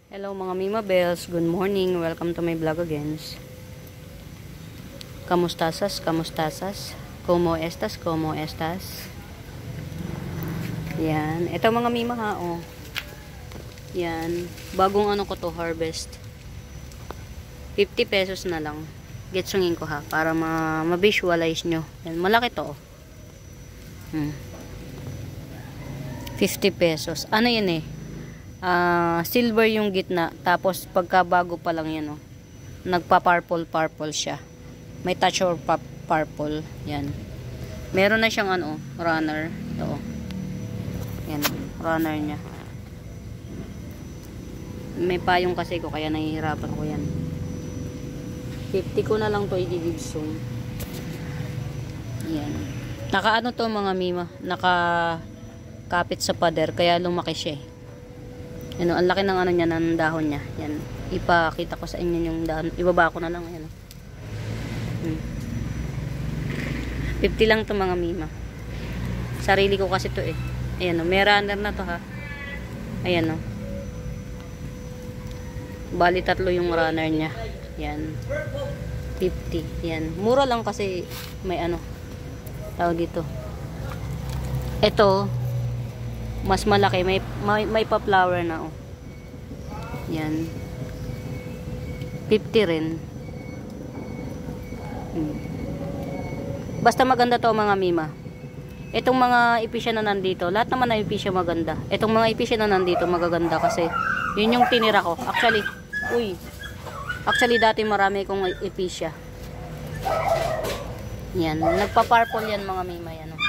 Hello mga Mima Bells, good morning, welcome to my vlog again. Kamustasas, kamustasas, como estas, como estas. Yan, ito mga Mima ha, oh. Yan, bagong ano ko to, harvest. 50 pesos na lang. Getsungin ko ha, para ma-visualize nyo. Yan, malaki to, oh. 50 pesos. Ano yun eh? Silver yung gitna, tapos pagka bago pa lang yan, oh, nagpa-purple siya, may touch of purple. Yan, meron na siyang ano, runner ito, oh. Yan, runner nya, may payong kasi ko kaya nahihirapan ko. Yan, 50 ko na lang to i-gibsong. Yan, naka ano to mga Mima, naka kapit sa pader kaya lumaki siya eh. Ano, ang laki ng ano niya, ng dahon niya. Yan, ipakita ko sa inyo yung dahon. Ibaba ko na lang. Ayan. 50 lang to mga Mima. Sarili ko kasi to eh. Ayan o, may runner na to ha. Ayan o. Bali tatlo yung runner niya. Yan, 50. Yan, mura lang kasi may ano, tawag dito. Ito mas malaki, may pa-flower na oh. Yan, 50 rin. Basta maganda to mga Mima. Itong mga ipisya na nandito, lahat naman na ipisya maganda. Itong mga ipisya na nandito magaganda kasi yun yung tinira ko. Actually dati marami kong ipisya. Yan, nagpa-purple yan mga Mima. Yan oh.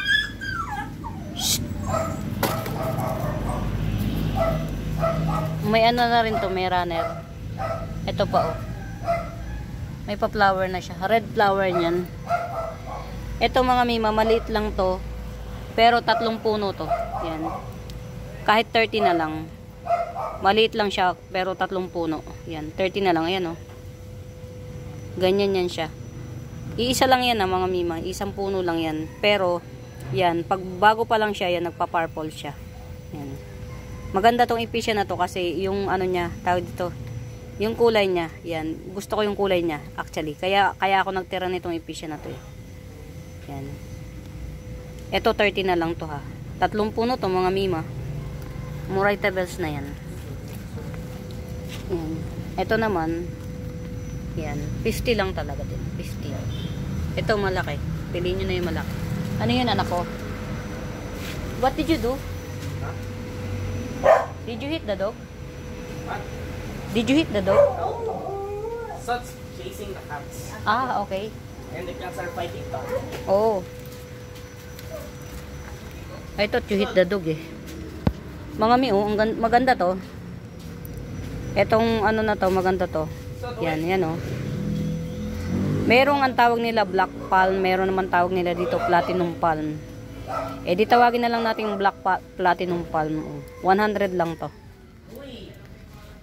May ano na rin to, may runner. Ito pa oh, may pa-flower na siya, red flower niyan. Ito mga Mima, maliit lang to, pero tatlong puno to. Yan, kahit 30 na lang, maliit lang siya pero tatlong puno. Yan, 30 na lang. Ayan oh, ganyan yan siya. Iisa lang yan mga Mima, isang puno lang yan. Pero yan, pag bago pa lang siya, yan, nagpa-purple siya. Yan, maganda tong ipisya na to kasi yung ano niya, tawag dito, yung kulay niya. Yan, gusto ko yung kulay niya actually. Kaya ako nagtira nitong ipisya na to eh. Yan, eto 30 na lang to ha. Tatlong puno to mga Mima. Murayta bells na yan. Yan, eto naman, yan, 50 lang talaga din. 50. Ito malaki, piliin nyo na yung malaki. Ano yun anak ko? What did you do? Did you hit the dog? What? Did you hit the dog? Such chasing the cats. Ah, okay. And the cats are fighting back. Oh, I thought you hit the dog eh. Mga Mi, oh, maganda to. Etong ano na to, maganda to. Yan, yan oh. Merong ang tawag nila black palm, meron naman tawag nila dito platinum palm. Eh di tawagin na lang natin yung black platinum palm. 100 lang to.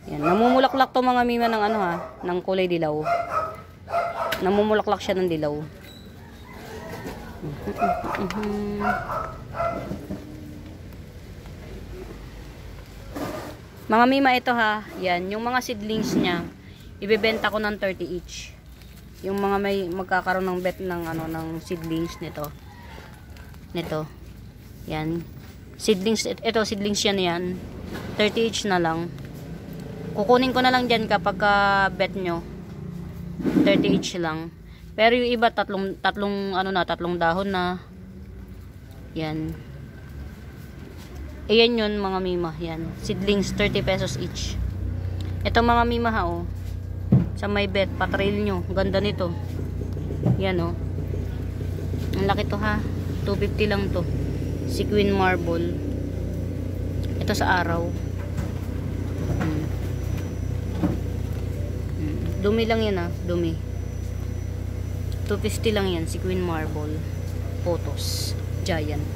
Yan, namumulaklak to mga Mima ng ano ha, ng kulay dilaw. Namumulaklak siya ng dilaw. Mga Mima, ito ha. Yan, yung mga seedlings niya, ibebenta ko ng 30 each. Yung mga may magkakaroon ng bet ng ano, ng seedlings nito. Yan, seedlings, ito seedlings yan, 30 each na lang. Kukunin ko na lang dyan kapag bet nyo, 30 each lang. Pero yung iba tatlong dahon na. Yan, ayan yun mga Mima. Yan, seedlings 30 pesos each. Ito mga Mima ha oh, sa may bet, patrail nyo, ganda nito. Yan oh, ang laki to ha, 250 lang to. Sequin marble. Ito sa araw. Dumi lang yan ah, dumi. 250 lang yan, sequin marble. Photos, giant.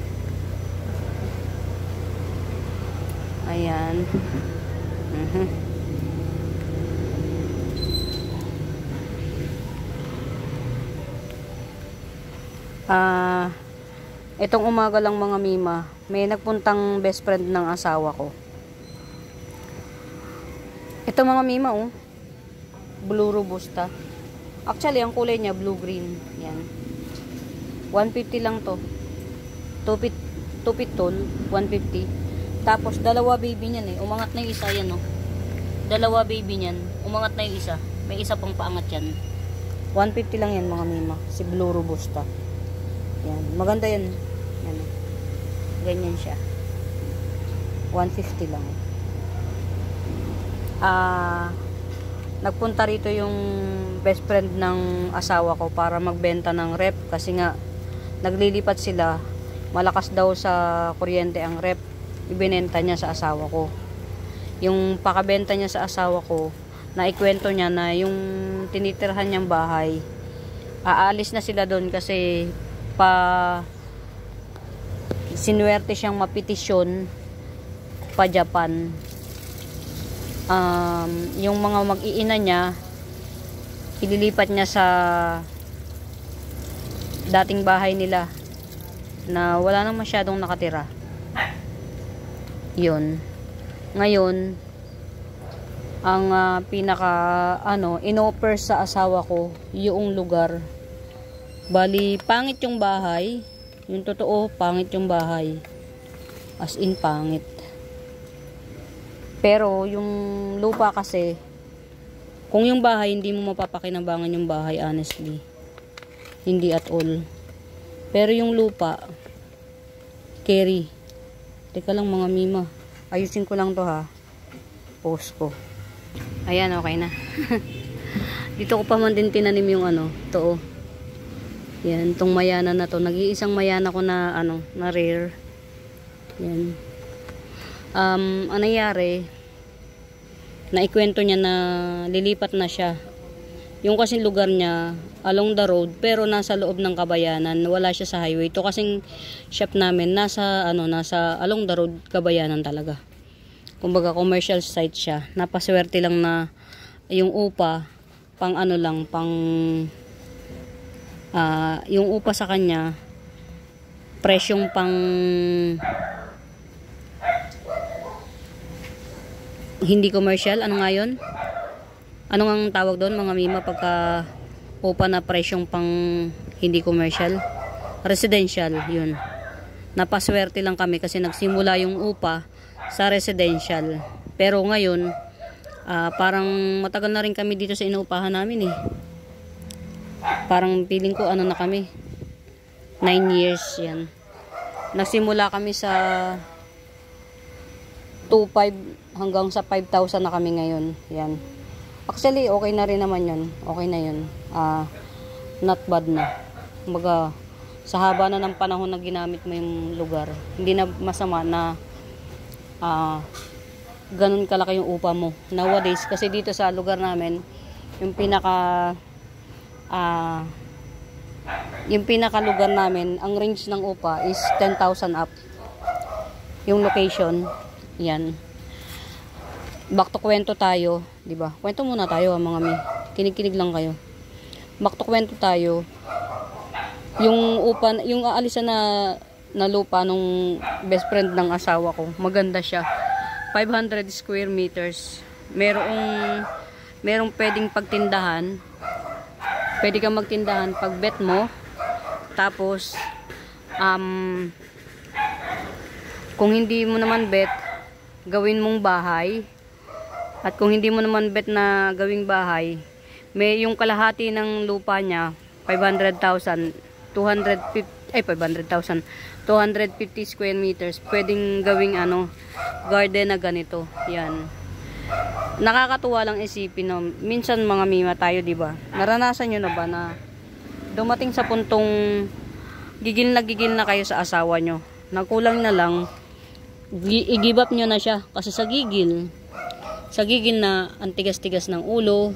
Ayan. Itong umaga lang mga Mima, may nagpuntang best friend ng asawa ko. Ito mga mima, oh. Blue Robusta. Actually, ang kulay niya, blue-green. Yan. 150 lang to. 2 feet tall, 150. Tapos, dalawa baby niyan eh. Umangat na yung isa yan, oh. Dalawa baby niyan. Umangat na yung isa. May isa pang paangat yan. 150 lang yan mga mima. Si Blue Robusta. Yan. Maganda yan. Yan. Ganyan siya. 150 lang. Nagpunta rito yung best friend ng asawa ko para magbenta ng rep. Kasi nga, naglilipat sila. Malakas daw sa kuryente ang rep. Ibinenta niya sa asawa ko. Yung pakabenta niya sa asawa ko, naikwento niya na yung tinitirhan niyang bahay, aalis na sila doon kasi sinuwerte siyang mapetisyon pa Japan. Yung mga mag-iina niya, ililipat niya sa dating bahay nila na wala nang masyadong nakatira. Yun. Ngayon, ang inoffer sa asawa ko yung lugar. Bali, pangit yung bahay. Yung totoo, pangit yung bahay. As in, pangit. Pero, yung lupa kasi, kung yung bahay, hindi mo mapapakinabangan yung bahay, honestly. Hindi at all. Pero yung lupa, carry. Teka lang mga mima. Ayusin ko lang to ha. Post ko. Ayan, okay na. Dito ko pa man din tinanim yung to. Yan, tong mayana na to. Nag-iisang mayana ko na na rare. Yan. Ang nangyari, naikwento niya na lilipat na siya. Yung kasing lugar niya along the road, pero nasa loob ng Kabayanan, wala siya sa highway. Ito kasing shop namin nasa along the road, Kabayanan talaga. Kumbaga commercial site siya. Napaswerte lang na yung upa pang yung upa sa kanya presyong pang hindi commercial. Ano nga yun? Ano nga ang tawag doon mga mima pagka upa na presyong pang hindi commercial? Residential, yun. Napaswerte lang kami kasi nagsimula yung upa sa residential. Pero ngayon, parang matagal na rin kami dito sa inuupahan namin eh. Parang feeling ko na kami. 9 years yan. Nagsimula kami sa 2,500 hanggang sa 5,000 na kami ngayon. Yan. Actually, okay na rin naman yun. Okay na yun. Not bad na. Kumbaga, sa haba na ng panahon na ginamit mo yung lugar, hindi na masama na ganun kalaki yung upa mo. Nowadays, kasi dito sa lugar namin, yung pinaka lugar namin, ang range ng upa is 10,000 up. Yung location, yan. Back to kwento tayo, di ba? Kwento muna tayo mga mi. Kinig-kinig lang kayo. Back to kwento tayo. Yung upa, yung aalisan na lupa nung best friend ng asawa ko, maganda siya. 500 square meters. Merong pwedeng pagtindahan. Pwede kang magtindahan pag bet mo. Tapos kung hindi mo naman bet, gawin mong bahay. At kung hindi mo naman bet na gawing bahay, may yung kalahati ng lupa niya, 500,000, 250 square meters, pwedeng gawing garden na ganito. Yan. Nakakatuwa lang isipin, no? Minsan mga mima tayo, di ba? Naranasan nyo na ba na dumating sa puntong gigil na kayo sa asawa nyo? Nakulang na lang, i-give up nyo na siya. Kasi sa gigil na ang tigas-tigas ng ulo,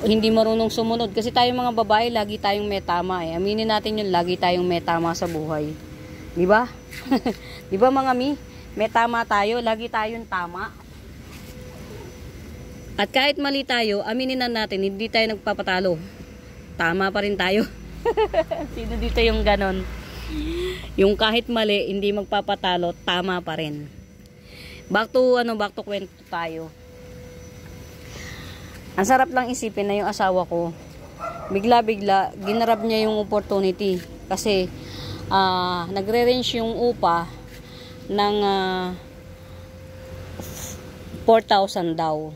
hindi marunong sumunod. Kasi tayong mga babae, lagi tayong may tama eh. Aminin natin yun, lagi tayong may tama sa buhay. Di ba? Di ba mga mi? May tama tayo, lagi tayong tama. At kahit mali tayo, aminin na natin, hindi tayo nagpapatalo. Tama pa rin tayo. Sino dito yung ganon? Yung kahit mali, hindi magpapatalo, tama pa rin. back to kwento tayo. Ang sarap lang isipin na yung asawa ko, bigla-bigla, ginarab niya yung opportunity. Kasi, nagre-range yung upa ng 4,000 daw.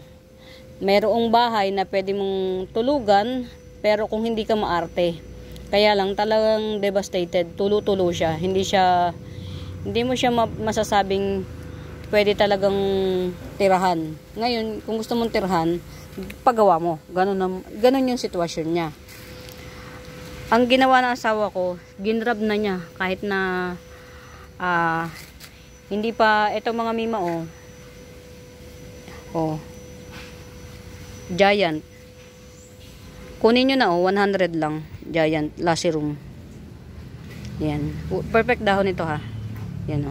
Mayroong bahay na pwede mong tulugan, pero kung hindi ka maarte. Kaya lang, talagang devastated. Tulo-tulo siya. Hindi mo siya masasabing pwede talagang tirahan. Ngayon, kung gusto mong tirahan, pagawa mo. Ganun yung sitwasyon niya. Ang ginawa ng asawa ko, ginrab na niya kahit na hindi pa ito mga mima Giant. Kunin nyo na 100 lang. Giant lassie room. Yan. Perfect dahon ito ha. Yan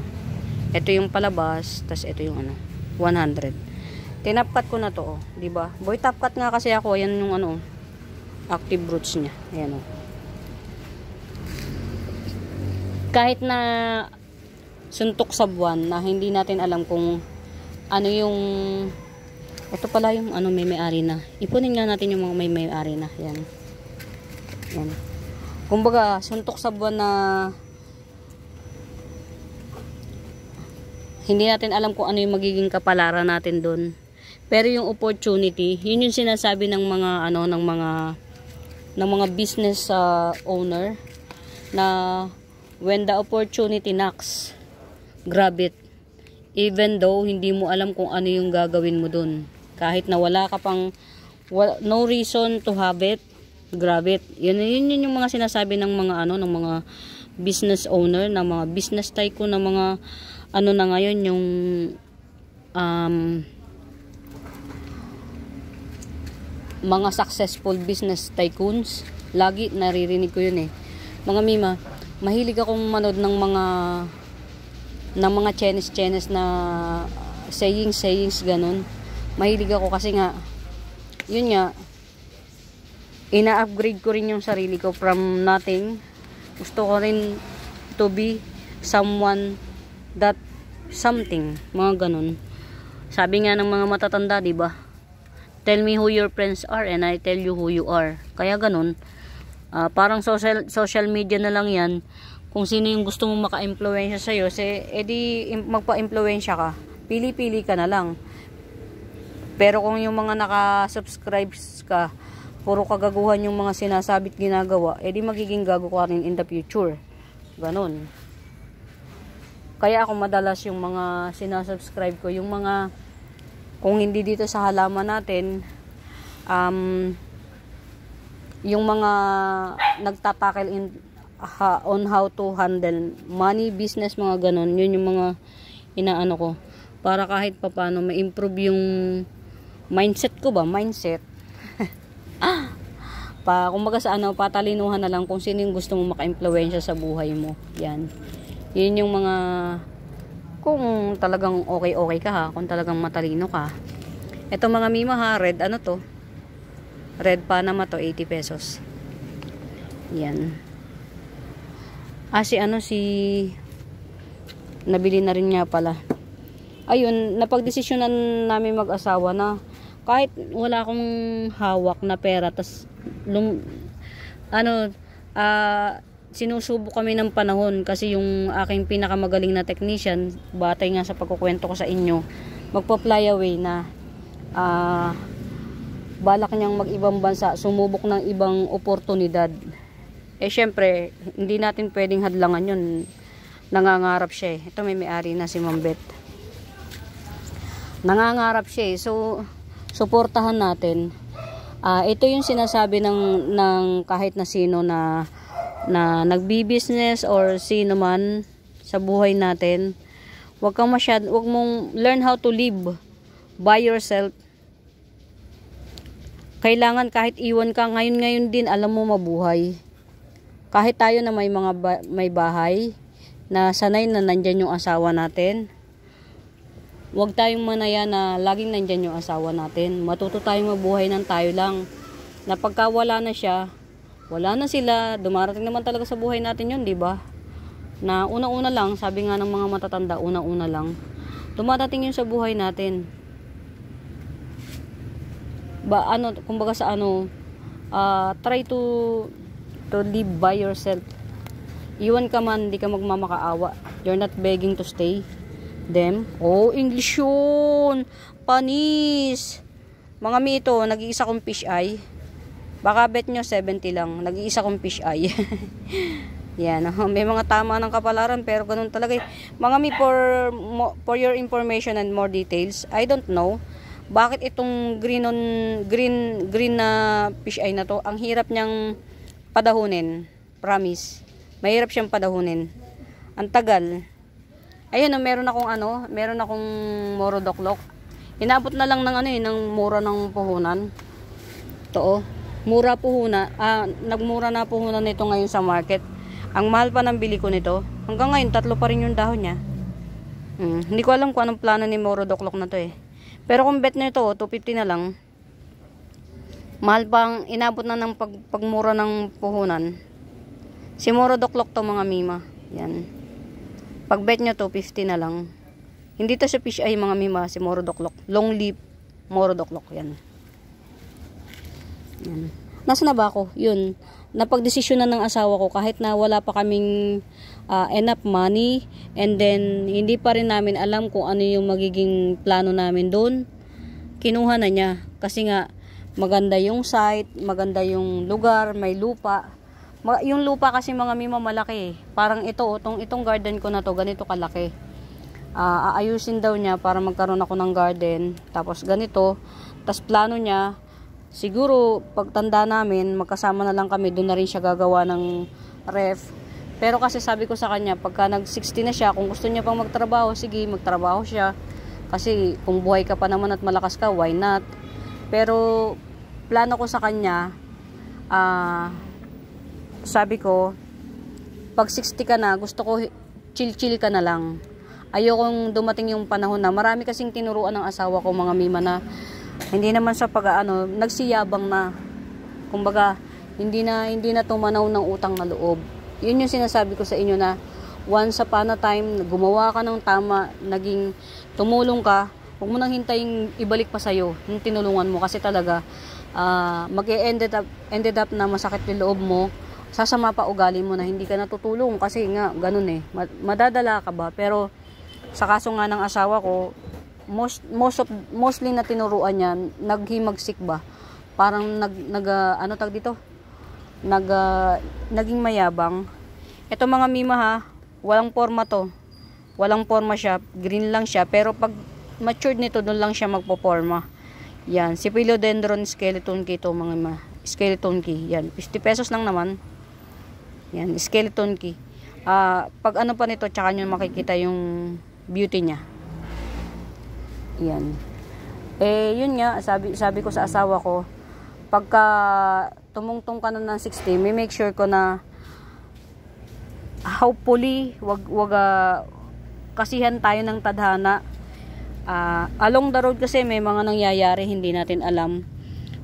Ito yung palabas, tas ito yung 100. Tinapkat ko na to, di ba? Boy, tapkat nga kasi ako, yan yung active roots niya. Ayan Kahit na suntok sa buwan na hindi natin alam kung ano yung ito pala yung may-ari na. Ipunin nga natin yung mga may-ari na. Yan. Yan. Kumbaga, suntok sa buwan na hindi natin alam kung ano yung magiging kapalaran natin doon. Pero yung opportunity, yun yung sinasabi ng mga ng mga business owner na when the opportunity knocks, grab it. Even though hindi mo alam kung ano yung gagawin mo doon. Kahit na wala ka pang no reason to have it, grab it. Yun yung mga sinasabi ng mga ng mga business owner, ng mga business tycoon, ng mga na ngayon yung mga successful business tycoons. Lagi naririnig ko yun mga mima, mahilig akong manood ng mga Chinese na sayings ganun. Mahilig ako kasi nga yun nga, ina-upgrade ko rin yung sarili ko from nothing. Gusto ko rin to be someone that something, mga ganun. Sabi nga ng mga matatanda, di ba? Tell me who your friends are and I tell you who you are. Kaya ganun. Parang social media na lang yan. Kung sino yung gusto mong maka-impluwensya sa'yo, edi magpa-impluwensya ka. Pili-pili ka na lang. Pero kung yung mga naka-subscribes ka, puro kagaguhan yung mga sinasabit ginagawa, edi magiging gago ka rin in the future. Ganun. Kaya ako madalas yung mga sinasubscribe ko, yung mga, kung hindi dito sa halaman natin, yung mga nagtatackle on how to handle money, business, mga ganon, yun yung mga inaano ko. Para kahit papaano ma-improve yung mindset ko ba? Mindset. Kumbaga sa patalinuhan na lang kung sino yung gusto mo maka-impluwensya sa buhay mo. Yan. Yun yung mga, kung talagang okay ka ha, kung talagang matalino ka. Ito mga mima ha, red to? Red Panama to, 80 pesos. Yan. Si nabili na rin niya pala. Ayun, napagdesisyonan namin mag-asawa na kahit wala akong hawak na pera, tas sinusubok kami ng panahon kasi yung aking pinakamagaling na technician, batay nga sa pagkukwento ko sa inyo, magpa-fly away na balak niyang mag-ibang bansa, sumubok ng ibang oportunidad. Syempre, hindi natin pwedeng hadlangan yun. Nangangarap siya Ito may-ari na si Ma'am Beth. Nangangarap siya So, suportahan natin. Ito yung sinasabi ng kahit na sino na nagbi-business or sino man sa buhay natin. Wag mong learn how to live by yourself. Kailangan kahit iwan ka ngayon din, alam mo mabuhay. Kahit tayo na may bahay, na sanay na nandyan yung asawa natin. Huwag tayong manaya na laging nandyan yung asawa natin. Matuto tayong mabuhay ng tayo lang. Na pagka wala na siya, wala na sila, dumarating naman talaga sa buhay natin yun, di ba? Na una-una lang, sabi nga ng mga matatanda, una-una lang. Dumadating yun sa buhay natin. Kumbaga sa try to live by yourself. Iwan ka man, hindi ka magmamakaawa. You're not begging to stay them. Oh, English yun. Panis. Mga mi ito, nag-iisa kong fish eye. Baka bet nyo 70 lang. Nag-iisa kong fish eye. Yan. May mga tama ng kapalaran, pero ganun talaga. Mga mi, for your information and more details, I don't know bakit itong green na fish eye na to, ang hirap niyang padahunin. Promise. Mahirap siyang padahunin. Ang tagal. Ayun, meron akong morodoklok. Inabot na lang ng mura ng puhunan. Ito, mura puhunan. Nagmura na puhunan nito ngayon sa market. Ang mahal pa ng bili ko nito. Hanggang ngayon, 3 pa rin yung dahon niya. Hindi ko alam kung anong plano ni morodoklok na to eh. Pero kung bet na ito, 250 na lang. Mahal pang inabot na ng pagmura ng puhunan. Si morodoklok to mga mima. Yan. Pag bet nyo 250 na lang. Hindi to sa fish eye mga mima, si morodoklok. Long leaf morodoklok. Yan. Yan. Nasa na ba ako? Yun. Napagdesisyon na ng asawa ko kahit na wala pa kaming enough money, and then hindi pa rin namin alam kung ano yung magiging plano namin doon. Kinuha na niya kasi nga maganda yung site, maganda yung lugar, may lupa. Yung lupa kasi mga mima malaki. Parang itong garden ko na to, ganito kalaki. Aayusin daw niya para magkaroon ako ng garden. Tapos ganito. Tapos plano niya, siguro pagtanda namin, magkasama na lang kami, doon na rin siya gagawa ng ref. Pero kasi sabi ko sa kanya, pagka nag-60 na siya, kung gusto niya pang magtrabaho, sige, magtrabaho siya. Kasi kung buhay ka pa naman at malakas ka, why not? Pero plano ko sa kanya, sabi ko, pag 60 ka na, gusto ko chill-chill ka na lang. Ayokong dumating yung panahon na marami kasing tinuruan ng asawa ko mga mima na hindi naman sa nagsiyabang na. Kumbaga, hindi na tumanaw ng utang na loob. Yun yung sinasabi ko sa inyo na once upon a time, gumawa ka ng tama, naging tumulong ka, huwag mo nang hintayin ibalik pa sa'yo yung tinulungan mo kasi talaga ended up na masakit yung loob mo, sasama pa ugali mo na hindi ka natutulong kasi nga ganun eh, madadala ka ba. Pero sa kaso nga ng asawa ko, mostly na tinuruan niya, naghimagsik ba, parang naging mayabang. Ito mga mima ha, walang forma to, walang forma siya, green lang siya, pero pag matured nito, doon lang siya magpo-forma. Yan, si Philodendron skeleton key to mga mima, skeleton key, yan, 50 pesos lang naman. Yan, skeleton key. Pag ano pa nito, tsaka nyo makikita yung beauty niya. Yan. Yun nga, sabi ko sa asawa ko, pagka tumungtong ka na ng 60, may make sure ko na hopefully, wag kasihan tayo ng tadhana. Along the road kasi may mga nangyayari hindi natin alam.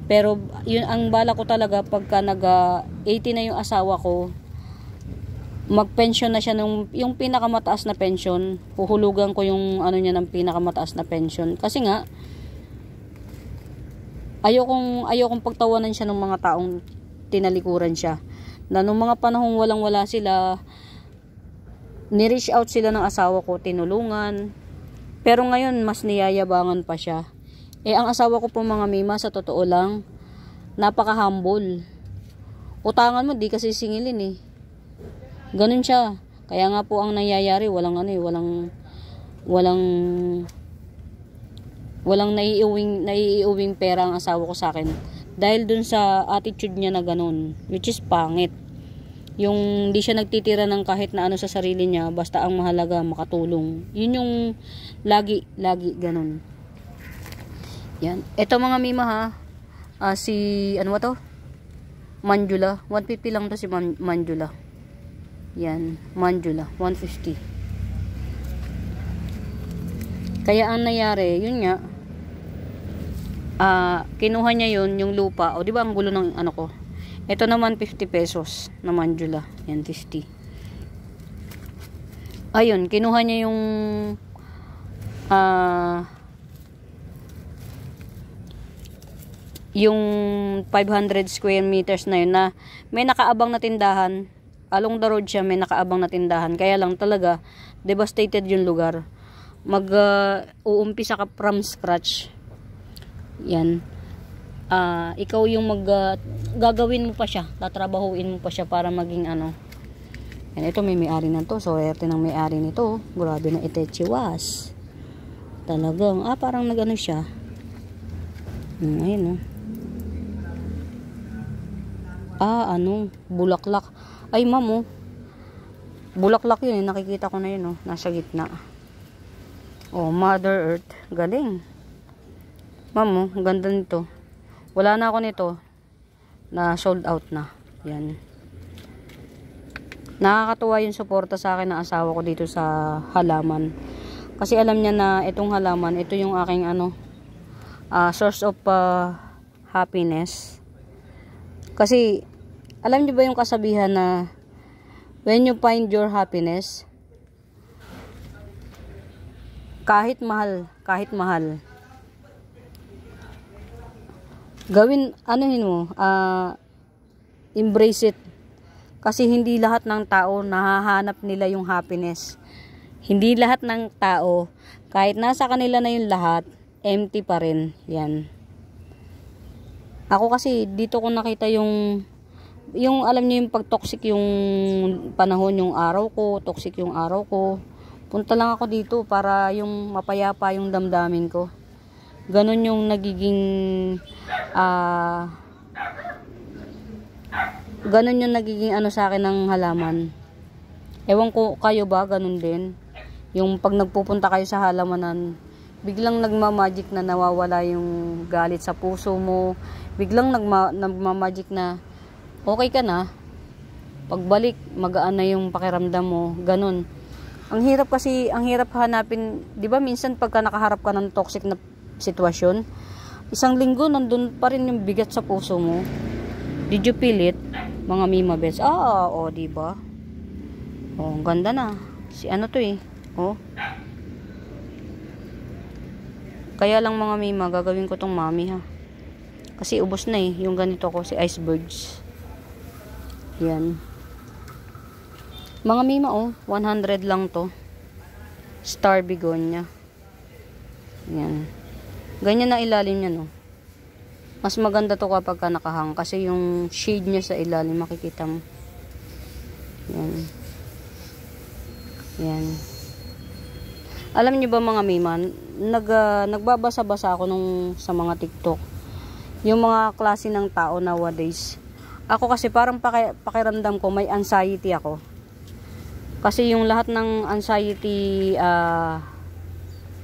Pero yun ang bala ko talaga, pagka nag-80 na yung asawa ko, mag-pension na siya yung pinakamataas na pension. Puhulugan ko yung niya ng pinakamataas na pension. Kasi nga ayokong pagtawanan siya ng mga taong tinalikuran siya. Na nung mga panahong walang-wala sila, ni-reach out sila ng asawa ko, tinulungan. Pero ngayon mas niyayabangan pa siya. Ang asawa ko po mga mima, sa totoo lang, napaka-humble. Utangan mo, di kasi singilin eh. Ganun siya. Kaya nga po ang nangyayari, walang naiiuwing pera ang asawa ko sa akin. Dahil dun sa attitude niya na ganun, which is pangit. Yung hindi siya nagtitira ng kahit na ano sa sarili niya, basta ang mahalaga makatulong. Yun yung lagi ganun. Yan. Ito mga mima ha, ano ba to? Manjula. 150 lang to si Manjula. Yan, Manjula, 150. Kaya ang nangyari, yun nga, kinuha niya yung lupa. O di ba ang gulo ng ano ko? Ito naman 50 pesos na Manjula. Yan, 50. Ayun, kinuha niya yung yung 500 square meters na yun na may nakaabang na tindahan. Along the road siya, may nakaabang na tindahan. Kaya lang talaga, devastated yung lugar. Uumpisa ka from scratch. Yan. Ikaw yung gagawin mo pa siya. Tatrabahuin mo pa siya para maging ano. Yan, ito may may-ari na to. So, erte ng may-ari nito. Grabe na itechiwas. Talagang, parang nagano siya. Ayun, bulaklak. Ay, ma'am, bulaklak yun, nakikita ko na yun, nasa gitna. Mother Earth, galing. Ma'am, ganda nito. Wala na ako nito, na sold out na. Yan. Nakakatuwa yung suporta sa akin ng asawa ko dito sa halaman. Kasi alam niya na itong halaman, ito yung aking source of happiness. Kasi alam niyo ba yung kasabihan na when you find your happiness, kahit mahal, gawin, embrace it. Kasi hindi lahat ng tao nahahanap nila yung happiness. Hindi lahat ng tao, kahit nasa kanila na yung lahat, empty pa rin. Yan. Ako kasi, dito ko nakita yung alam niyo yung pag toxic yung panahon, yung araw ko, toxic yung araw ko. Punta lang ako dito para yung mapayapa yung damdamin ko. Ganon yung nagiging sa akin ng halaman. Ewan ko kayo ba, ganon din. Yung pag nagpupunta kayo sa halamanan, biglang nagmamagic na nawawala yung galit sa puso mo. Biglang nagmamagic na okay ka na. Pagbalik, magaan na yung pakiramdam mo. Ganon. Ang hirap hanapin, di ba minsan pagka nakaharap ka ng toxic na sitwasyon, isang linggo nandun pa rin yung bigat sa puso mo. Did you feel it, mga Mima Bes? Di ba? Ang ganda na. Si ano to eh. Kaya lang mga Mima, gagawin ko tong mami ha. Kasi ubos na eh. Yung ganito ko, si Icebergs. Yan. Mga Mima 100 lang to. Star begonia. Yan. Ganyan na ilalim niya Mas maganda to kapag nakahang. Kasi yung shade niya sa ilalim, makikita mo. Yan. Yan. Alam niyo ba mga Mima, nagbabasa-basa ako sa mga TikTok. Yung mga klase ng tao nowadays. Ako kasi parang pakiramdam ko may anxiety ako. Kasi yung lahat ng anxiety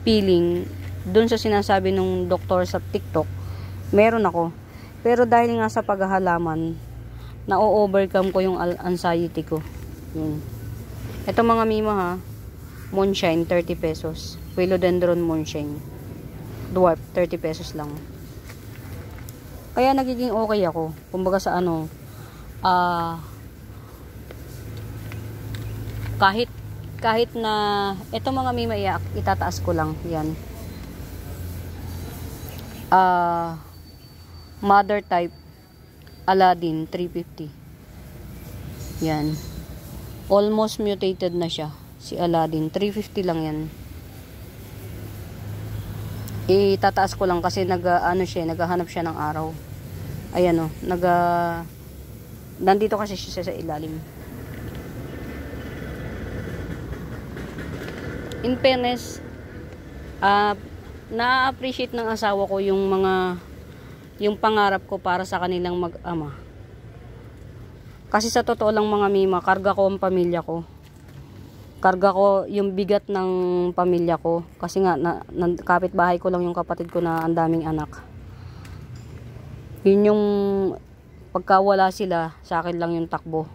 feeling dun sa sinasabi ng doktor sa TikTok, meron ako. Pero dahil nga sa paghahalaman, na-overcome ko yung anxiety ko. Yun. Ito mga Mima ha, moonshine 30 pesos. Philodendron moonshine. Dwarf 30 pesos lang. Kaya nagiging okay ako. Kumbaga sa kahit na eto mga Mima, itataas ko lang yan. Mother type Aladdin 350. Yan. Almost mutated na siya. Si Aladdin 350 lang yan. Itataas ko lang kasi naghahanap siya ng araw. Ayan nandito kasi siya sa ilalim. In fairness, na-appreciate ng asawa ko yung pangarap ko para sa kanilang mag-ama. Kasi sa totoo lang mga Mima, karga ko ang pamilya ko. Karga ko yung bigat ng pamilya ko. Kasi nga, kapitbahay ko lang yung kapatid ko na ang daming anak. Yun yung pagkawala sila, sa akin lang yung takbo.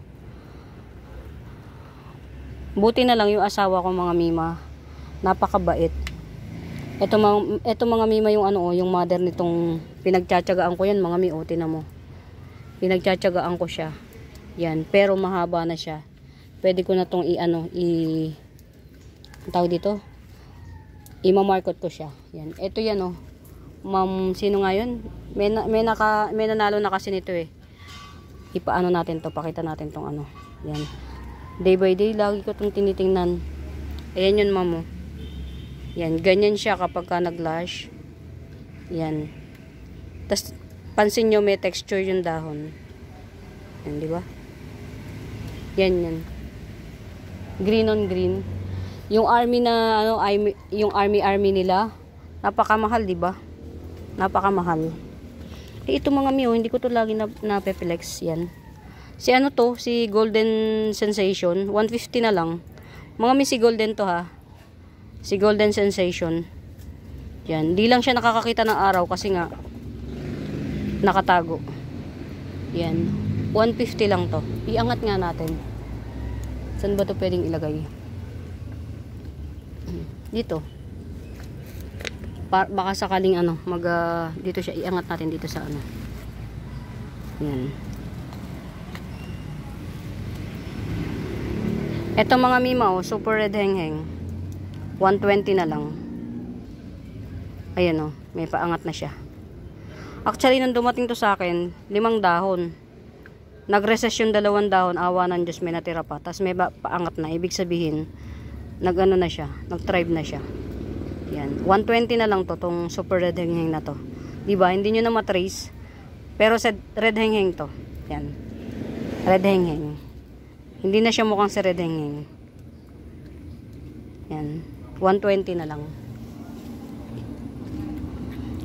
Buti na lang yung asawa ko mga Mima. Napakabait. Ito mga Mima yung yung mother nitong pinagtsatsagaan ko yan mga Mi. Tinan mo. Pinagtsatsagaan ko siya. Yan. Pero mahaba na siya. Pwede ko na tong tawag dito? Ima-market ko siya. Yan. Ito yan oh. Ma'am, sino nga yun? May nanalo na kasi nito eh. Ipaano natin to, pakita natin tong ano. Yan. Day by day, lagi ko itong tinitingnan. Ayan yun, ma'am. Oh. Yan, ganyan siya kapag ka nag-lash. Yan. Tapos, pansin nyo, may texture yung dahon. Yan, di ba? Yan, yan. Green on green. Yung army na, ano, yung army nila, napakamahal, di ba? Napakamahal. Eh, ito mga miyo, hindi ko to lagi na-peplex. Yan. Si ano to, si Golden Sensation, 150 na lang. Mga mi si Golden to ha. Si Golden Sensation. Yan. Di lang siya nakakakita ng araw kasi nga nakatago. Yan. 150 lang to. Iangat nga natin. Saan ba to pwedeng ilagay? Dito. Baka sakaling ano, dito siya, iangat natin dito sa ano. Yan. Ito mga mima, oh, super red hengheng. 120 na lang. Ayan oh, may paangat na siya. Actually, nung dumating to sa akin, 5 dahon. Nag-recess yung 2 dahon, awa ng Diyos, may natira pa. Tapos may paangat na, ibig sabihin, nag-ano na siya, nag-thrive na siya. Yan, 120 na lang to, tong super red hengheng na to. Diba, hindi nyo na matrace. Pero sa red hengheng to. Yan. Red hengheng. Hindi na siya mukhang sa red hengheng. Yan. 120 na lang.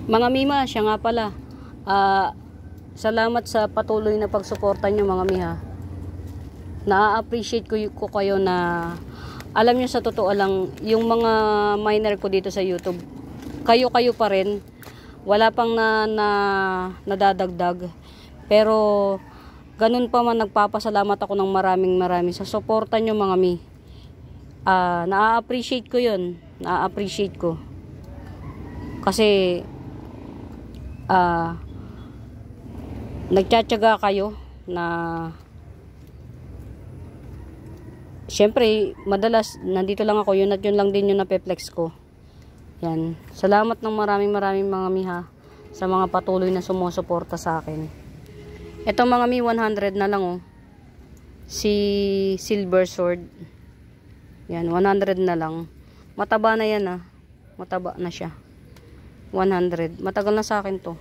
Mga mima, siya nga pala. Salamat sa patuloy na pagsuporta nyo mga miha. Na-appreciate ko kayo na alam nyo sa totoo lang, yung mga miner ko dito sa YouTube, kayo pa rin. Wala pang nadadagdag. Pero, ganun pa man, nagpapasalamat ako ng maraming sa suporta nyo mga mi. Na-appreciate ko yun. Na-appreciate ko. Kasi, nagtsatsaga kayo na syempre, madalas, nandito lang ako, yun at yun lang din yung napeplex ko. Yan. Salamat ng maraming mga miha sa mga patuloy na sumusuporta sa akin. Ito mga mi, 100 na lang oh. Si Silver Sword. Yan, 100 na lang. Mataba na yan ah. Mataba na siya. 100. Matagal na sa akin to.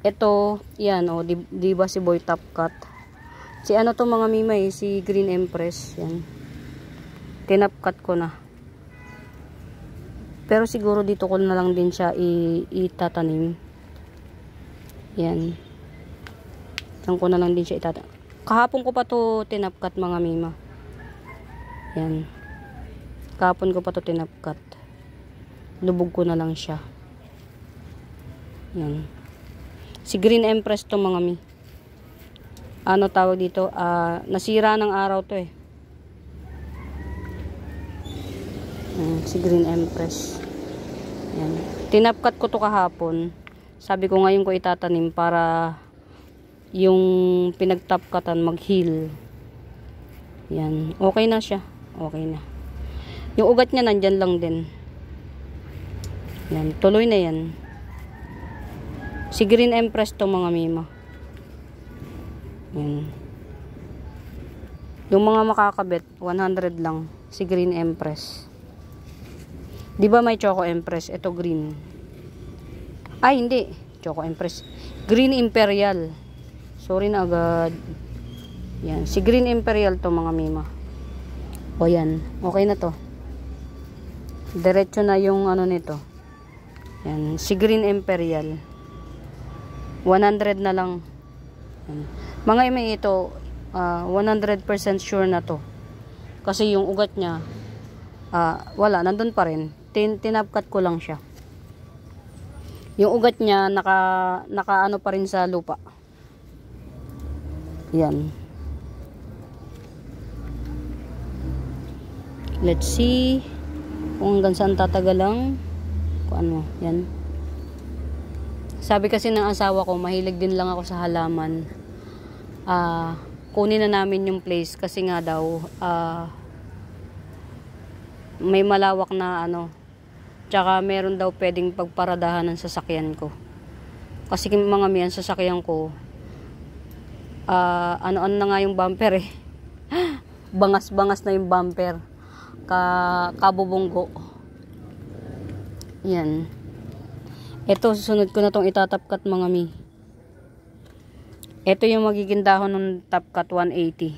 Ito, yan oh, di ba si Boy Top Cut? Si ano to mga mimay, si Green Empress. Yan. Tinapkat ko na. Pero siguro dito ko na lang din siya itatanim. Yan. Diyan ko na lang din siya itatanim. Kahapon ko pa to tinapkat mga mima. Yan. Kahapon ko pa to tinapkat. Lubog ko na lang siya. Yan. Si Green Empress to mga mi. Ano tawag dito? Nasira ng araw to eh. Si Green Empress. Yan. Tinapkat ko to kahapon. Sabi ko ngayon ko itatanim para yung pinagtapkatan mag-heal. Yan. Okay na siya. Okay na. Yung ugat niya nandyan lang din. Yan. Tuloy na yan. Si Green Empress to mga mima. Yan. Yung mga makakabit, 100 lang. Si Green Empress. Di ba may Choco Empress? Ito green. Ay, hindi. Choco Empress. Green Imperial. Sorry na agad. Yan. Si Green Imperial to mga mima. O yan. Okay na to. Diretso na yung ano nito. Yan. Si Green Imperial. 100 na lang. Yan. Mga ime ito, 100% sure na to. Kasi yung ugat niya, wala, nandun pa rin. Tinapkat ko lang siya. Yung ugat niya, naka ano pa rin sa lupa. Yan. Let's see kung hanggang saan tatagalang. Kung ano, yan. Sabi kasi ng asawa ko, mahilig din lang ako sa halaman. Kunin na namin yung place kasi nga daw may malawak na ano, Tsaka meron daw pwedeng pagparadahan ng sasakyan ko. Kasi mga miyan, sasakyan ko, ano-ano na nga yung bumper eh. Bangas-bangas na yung bumper. Kabubunggo. Yan. Ito, susunod ko na tong itatapkat mga mi. Ito yung magiging dahon ng Tapcat 180.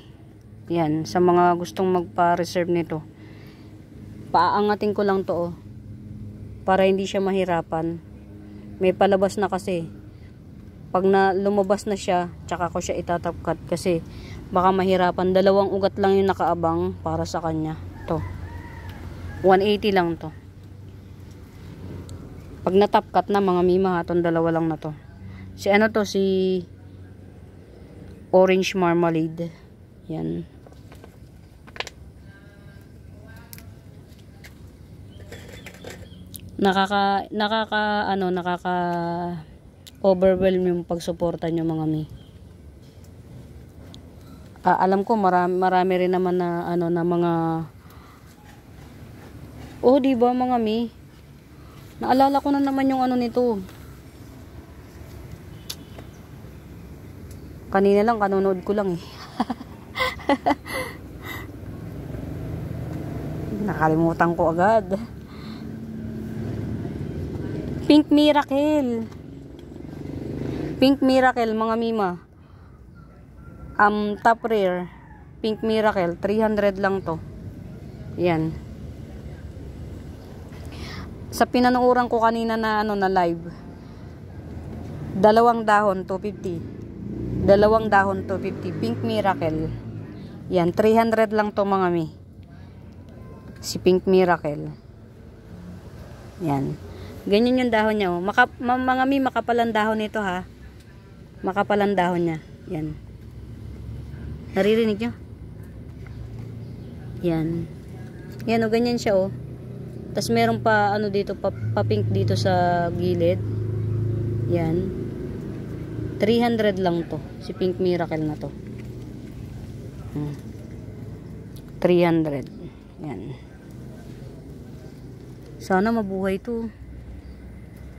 Yan. Sa mga gustong magpa-reserve nito. Paaangatin ko lang to, oh. Para hindi siya mahirapan. May palabas na kasi. Pag lumabas na siya, tsaka ko siya itatapkat. Kasi baka mahirapan. 2 ugat lang yung nakaabang para sa kanya. To. 180 lang to. Pag natapkat na mga mima ha, itong 2 lang na to. Si ano to, si Orange Marmalade. Yan. Nakaka overwhelm yung pagsuporta nyo mga mi. Alam ko marami rin naman na na mga di ba mga mi? Naalala ko na naman yung nito. Kanina lang kanonood ko lang eh. Nakalimutan ko agad. Pink Miracle. Pink Miracle mga mima. Top rare. Pink Miracle 300 lang to. Yan. Sa pinanuuran ko kanina na na live. 2 dahon 250. 2 dahon 250. Pink Miracle. Yan 300 lang to mga mi. Si Pink Miracle. Yan. Ganyan yung dahon niya, oh. Mga mi, makapalang dahon nito, ha. Makapalang dahon niya. Yan. Naririnig nyo? Yan. Yan, oh, ganyan siya, oh. Tapos meron pa, dito, pa-pink dito sa gilid. Yan. 300 lang to. Si Pink Miracle na to. 300. Yan. Sana mabuhay to.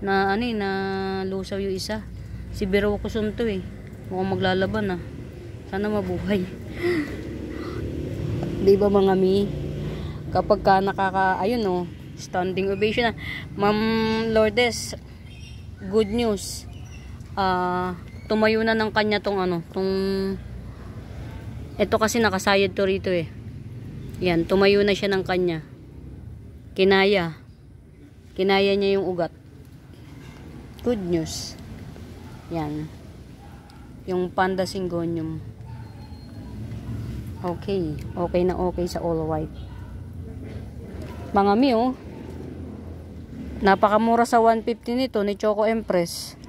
Na lusaw yung isa. Si Biro Kusum to eh. Mukhang maglalaban ah. Sana mabuhay. Di ba mga mi? Kapag ka ayun standing ovation na. Ma'am Lourdes, good news. Tumayo na ng kanya tong ito kasi nakasayad to rito eh. Yan, tumayo na siya ng kanya. Kinaya niya yung ugat. Good news. Yan. Yung Panda Syngonium. Okay. Okay na okay sa all white. Mga mi, napakamura sa 150 nito ni Choco Empress.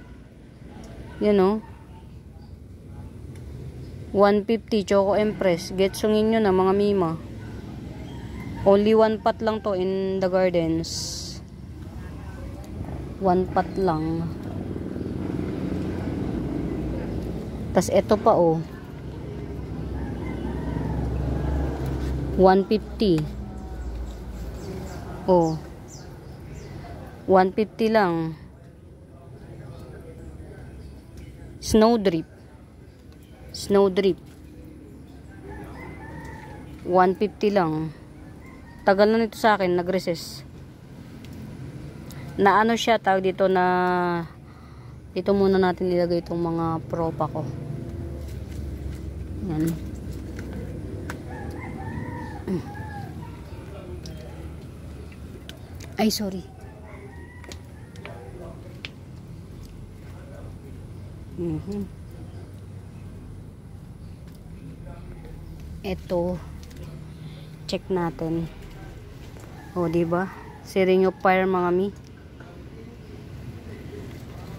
Yan 150 Choco Empress. Getsungin nyo na mga mima. Only 1 pot lang to in the gardens. 1 pot lang. Tas ito pa 150. 150 lang. Snowdrip 150 lang. Tagal na nito sa akin, nag-recess. Na siya, tawag dito na dito muna natin ilagay itong mga propa ko. Yan. Ay, sorry. Ito, check natin. Diba? Si Ring of Fire mga mi.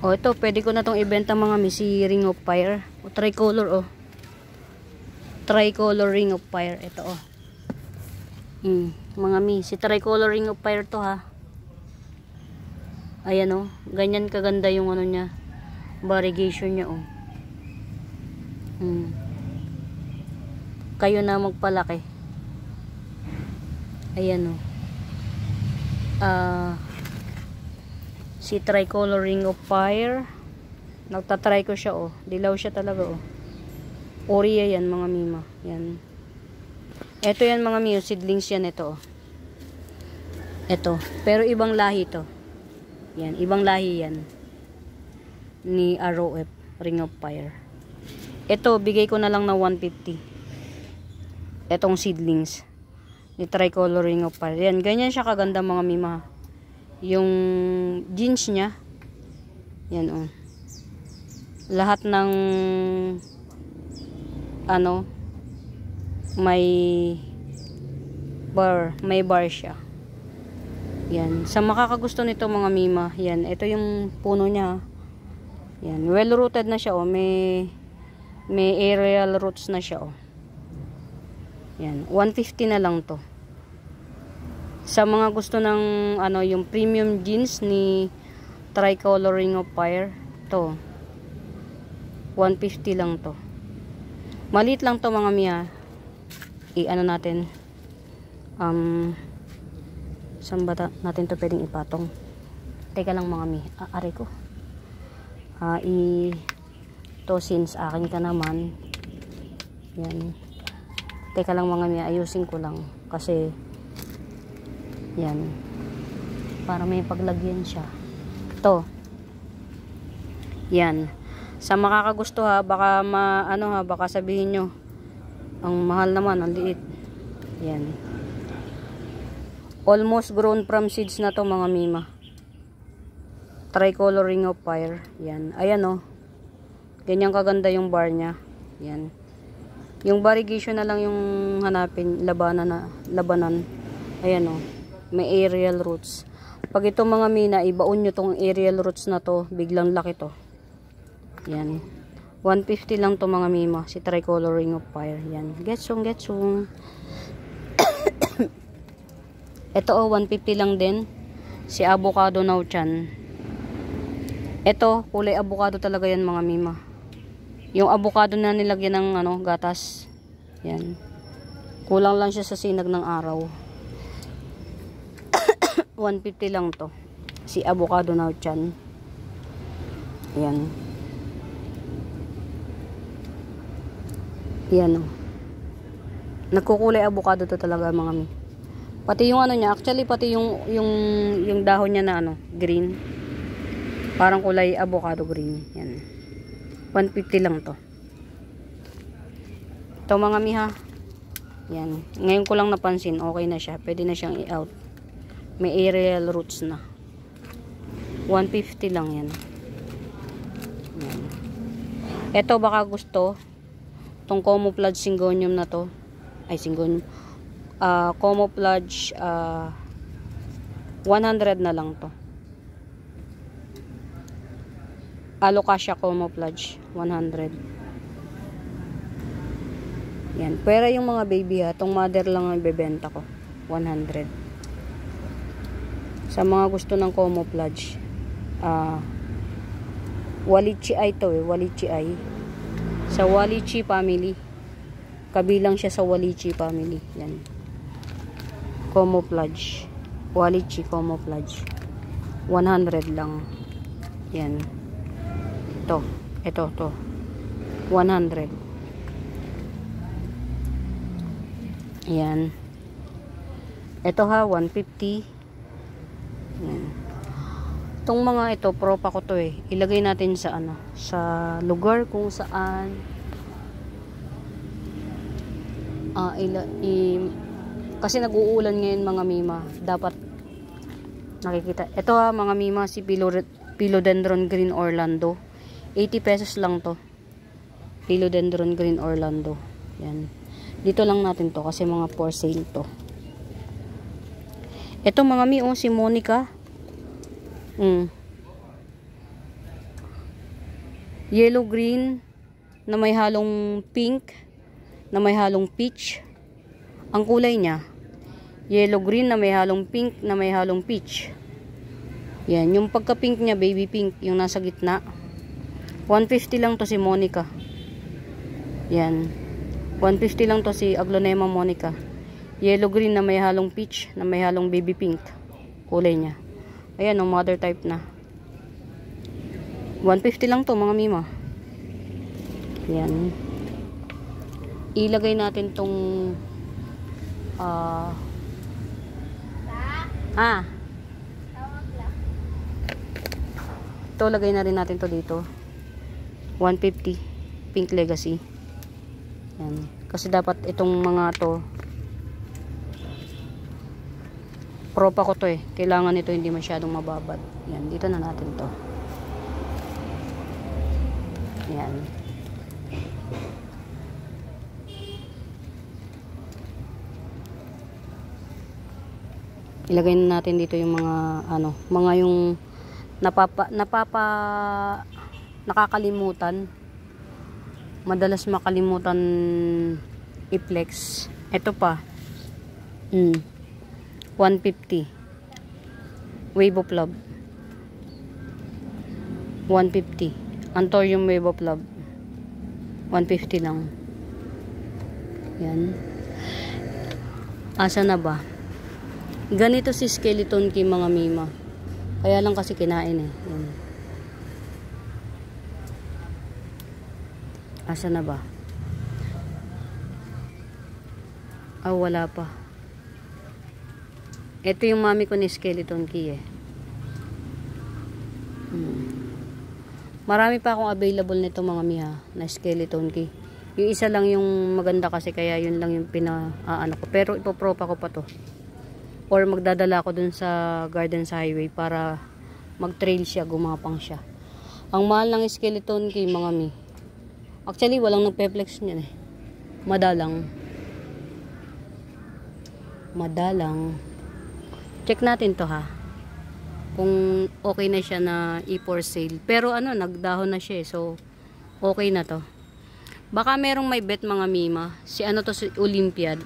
Ito, pwede ko na tong ibenta mga mi, si Ring of Fire. Tricolor, Tricolor Ring of Fire. Ito, mga mi, si Tricolor Ring of Fire to, ha. Ayan, ganyan kaganda yung niya. Variegation niya, Kayo na magpalaki. Ayan, Si Tricolor Ring of Fire. Nagtatry ko siya, oh. Dilaw siya talaga, oh. Oria yan, mga mima. Yan. Ito yan, mga mio. Seedlings yan, ito, oh. Ito. Pero ibang lahi to. Yan. Ibang lahi yan. Ni ROF. Ring of Fire. Ito, bigay ko na lang na 150. Etong seedlings. Ni Tricolor Ring of Fire. Yan. Ganyan siya kaganda, mga mima. Yung jeans niya. Yan, oh. Lahat ng ano, may bar siya. Yan. Sa makakagusto nito, mga mima, yan, ito yung puno niya. Yan, well rooted na siya, oh. May aerial roots na siya, oh. Yan, 150 na lang to. Sa mga gusto ng ano, yung premium jeans ni Tricolor Ring of Fire, to 150 lang to. Maliit lang to, mga miya. I-ano natin. Saan ba natin to pwedeng ipatong? Teka lang, mga mi. Aray ko. To since akin ka naman. Yan. Teka lang, mga mi. Ayusin ko lang. Kasi yan. Para may paglagyan siya. To. Yan. Sa makakagusto, ha, baka baka sabihin nyo, ang mahal naman, ang liit. Yan. Almost grown from seeds na to, mga mima. Tricolor Ring of Fire. Yan. Ayan, oh. Ganyan kaganda yung bar niya. Yan. Yung variegation na lang yung hanapin, labanan. Ayan, oh. May aerial roots. Pag ito, mga mina, ibaon nyo tong aerial roots na to, biglang laki to. Yan. 150 lang to, mga mima. Si Tricolor Ring of Fire. Yan. Getsong. Ito, oh, 150 lang din. Si Avocado Now Chan. Ito, kulay avocado talaga yan, mga mima. Yung avocado na nilagyan ng ano, gatas. Yan. Kulang lang siya sa sinag ng araw. 150 lang to. Si Avocado Now Chan. Yan. Yan, oh. Nagkukulay avocado to talaga, mga mi. Pati yung ano niya, actually pati yung dahon niya na ano, green. Parang kulay avocado green. Yan. 150 lang to. Ito, mga mi, ha. Yan. Ngayon ko lang napansin, okay na siya. Pwede na siyang i-out. May aerial roots na. 150 lang yan. Yan. Ito, baka gusto itong camouflage syngonium na to, ay syngonium, camouflage 100 na lang to. Alocasia camouflage 100. Yan, pera yung mga baby, ha. Itong mother lang ang ibebenta ko, 100. Sa mga gusto ng camouflage, Walichi Eye to, Walichi Eye. Sa Walichi family. Kabilang siya sa Walichi family. Yan. Camouflage. Walichi camouflage. 100 lang. Yan. Ito. 100. Yan. Ito, ha, 150. Yan. Itong mga ito, propa ko to, eh. Ilagay natin sa ano, sa lugar kung saan kasi nag-uulan ngayon, mga mima. Dapat nakikita. Ito, ha, mga mima, si Philodendron Green Orlando. 80 pesos lang to. Philodendron Green Orlando. Yan. Dito lang natin to kasi mga for sale to. Ito, mga mi, si Monica. Yellow green na may halong pink, na may halong peach. Ang kulay niya, yellow green na may halong pink, na may halong peach. Yan, yung pagka pink niya, baby pink, yung nasa gitna. 150 lang to si Monica. Yan, 150 lang to si Aglonema Monica. Yellow green na may halong peach, na may halong baby pink kulay niya. Ayan, mother type na. 150 lang to mga mima. Yan. Ilagay natin tong ito, lagay na rin natin to dito. 150 Pink Legacy. Yan. Kasi dapat itong mga to propa ko to eh. Kailangan ito hindi masyadong mababad. Yan, dito na natin to. Yan. Ilagay na natin dito yung mga mga yung nakakalimutan. Madalas makalimutan i-flex. Ito pa. 150. Wave of Love. 150. Antorium Wave of Love. 150 lang. Yan. Asa na ba? Ganito si skeleton key mga mima. Kaya lang kasi kinain eh. Yan. Asa na ba? Wala pa. Ito yung mami ko ni skeleton key eh. Marami pa akong available nito mga miha na skeleton key. Yung isa lang yung maganda kasi kaya yun lang yung pinaano ko. Pero ipopropa ko pa to. Or magdadala ko dun sa Gardens Highway para mag-trail siya, gumapang siya. Ang mahal ng skeleton key mga mi. Actually walang nagpe-flex niyan eh. Madalang. Check natin to ha. Kung okay na siya na i-for sale. Pero nagdahon na siya eh. So, okay na to. Baka merong may bet mga mima. Si si Olympiad.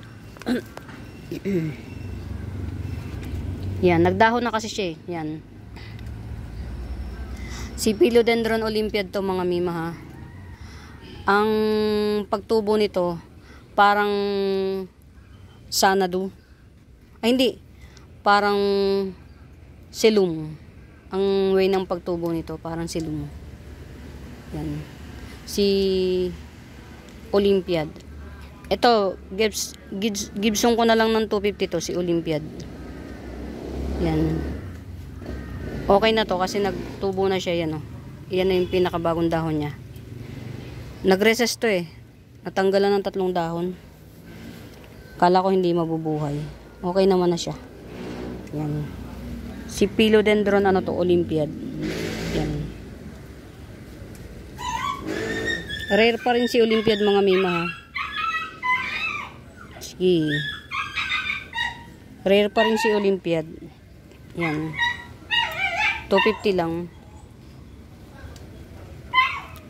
Yan, nagdahon na kasi siya eh. Yan. Si Philodendron Olympiad to mga mima ha. Ang pagtubo nito, parang Sanadu. Ay hindi. Parang silum. Ang way ng pagtubo nito parang silum. Yan. Si Olympiad. Ito, Gibson ko na lang ng 250 to si Olympiad. Yan. Okay na to kasi nagtubo na siya yan oh. Yan na yung pinakabagong dahon niya. Nag-recess to eh. Natanggalan ng 3 dahon. Kala ko hindi mabubuhay. Okay naman na siya. Yan. Si Philodendron Olympiad. Yan. Rare pa rin si Olympiad mga mima ha. Sige. Rare pa rin si Olympiad. Yan. 250 lang.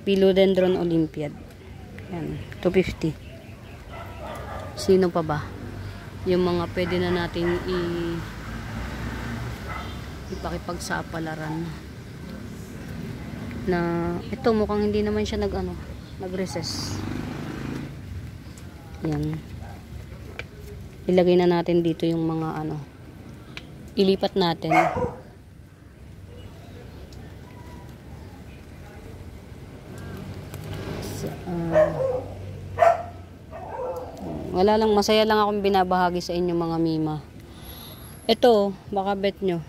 Philodendron Olympiad. Yan. 250. Sino pa ba? Yung mga pwede na nating ipakipagsapalaran na ito mukhang hindi naman siya nag-recess. Yan. Ilagay na natin dito yung mga ilipat natin. Wala lang, masaya lang akong binabahagi sa inyo mga mima. Ito, baka bet nyo.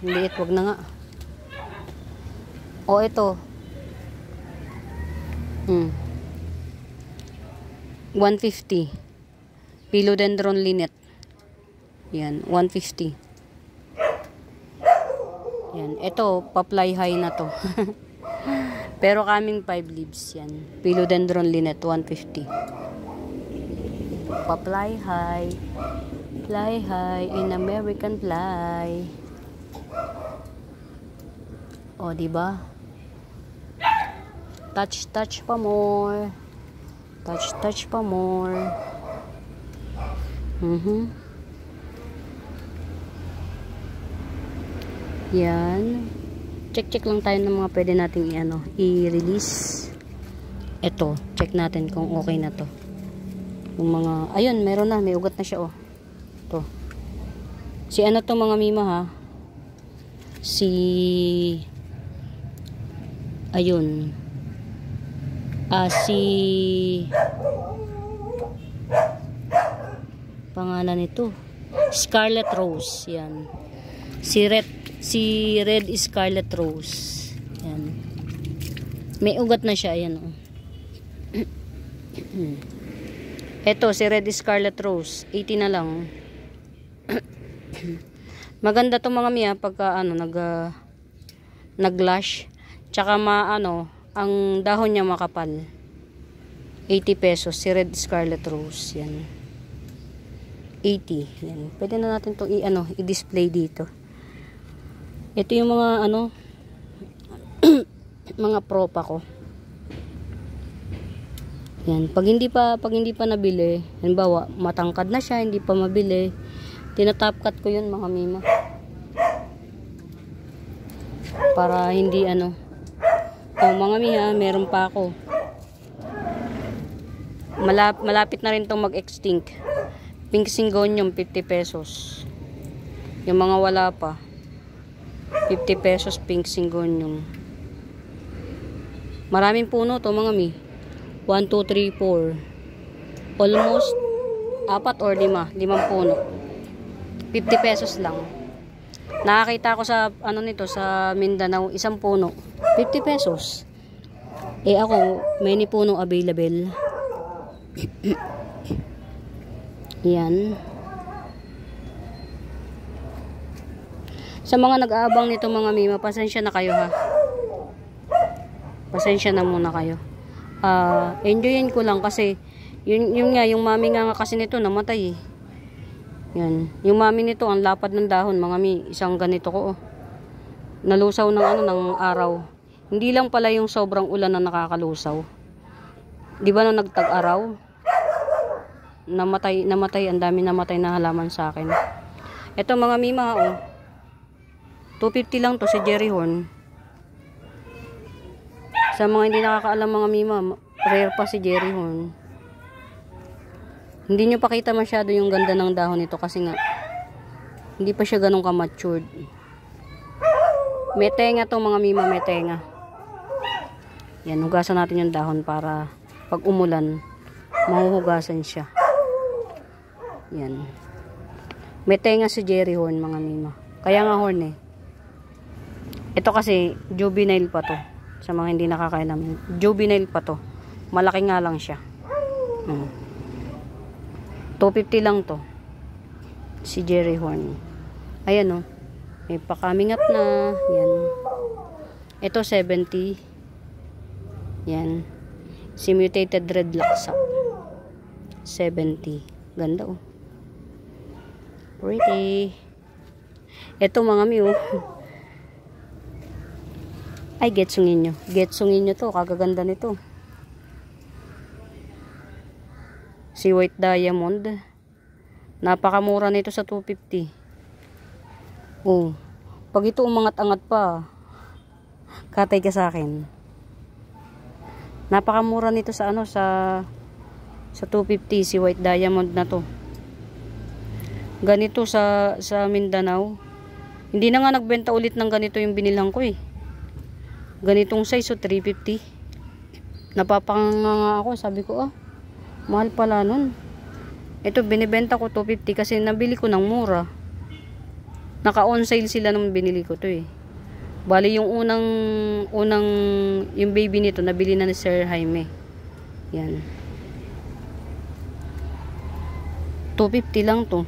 Liit, wag na nga. Ito. 150. Philodendron Linet. Yan, 150. Yan, ito, pa-fly high na to. Pero kaming 5 leaves yan. Philodendron Linet, 150. Pa-fly high. Fly high in American fly. Diba? Touch pa more. Touch pa more. Yan. Check lang tayo ng mga pwede nating i-release. Ito, check natin kung okay na to. Yung mga, ayun, meron na, may ugat na siya to. Si to mga mima ha. Si Ayun. Si pangalan nito Scarlet Rose. Yan. Si Red Scarlet Rose. Yan. May ugat na siya. Ayan, oh. Ito, si Red Scarlet Rose. 80 na lang. Maganda to mga miya pagka nag-lash. Tsaka ang dahon niya makapal. 80 pesos. Si Red Scarlet Rose. Yan. 80. Yan. Pwede na natin itong i-display dito. Ito yung mga mga propa ko. Yan. Pag hindi pa nabili, halimbawa, matangkad na siya, hindi pa mabili, tinatop cut ko yun mga mima. Para hindi mga miha, meron pa ako. Malapit na rin itong mag-extinct. Pink Syngonium, 50 pesos. Yung mga wala pa, 50 pesos Pink Syngonium. Maraming puno to mga mi. 1, 2, 3, 4. Almost 4 or 5 puno. 50 pesos lang. Nakakita ko sa sa Mindanao, isang puno 50 pesos. Ako, may ni puno available. Yan. Sa mga nag-aabang nito mga mima, pasensya na kayo ha. Pasensya na muna kayo. Enjoyin ko lang kasi yung mami nga kasi nito namatay eh. Yan. Yung mami nito ang lapad ng dahon mga mi, isang ganito ko oh. Nalusaw ng araw. Hindi lang pala yung sobrang ulan na nakakalusaw. 'Di ba nung nagtag-araw? Namatay, ang dami namatay na halaman sa akin. Ito mga mima oh. 250 lang to si Jerry Horn. Sa mga hindi nakakaalam mga mima, rare pa si Jerry Horn. Hindi nyo pakita masyado yung ganda ng dahon nito kasi nga hindi pa siya ganun ka-matured. May tenga to mga mima, may tenga. Yan, hugasan natin yung dahon para pag umulan, mahuhugasan siya. Yan. May tenga si Jerry Horn mga mima. Kaya nga horn eh. Ito kasi juvenile pa to. Sa mga hindi nakakailam, juvenile pa to. Malaki nga lang siya. 250 lang to. Si Jerry Horn. Ayan oh. May pa-coming up na. Yan. Ito 70. Yan. Si Mutated Red Laksa. 70. Ganda oh. Pretty. Ito mga mi oh. Ay, getsungin nyo. Getsungin nyo to. Kagaganda nito. Si White Diamond. Napakamura nito sa 250. Oh. Pag ito umangat-angat pa, katay ka sa akin. Napakamura nito sa sa 250 si White Diamond na to. Ganito sa Mindanao. Hindi na nga nagbenta ulit ng ganito yung binilang ko eh. Ganitong size so 350. Napapanganga ako, sabi ko mahal pala nun. Ito binibenta ko 250 kasi nabili ko ng mura. Naka-on sale sila nung binili ko to eh. Bali yung unang yung baby nito nabili na ni Sir Jaime. Yan. 250 lang to.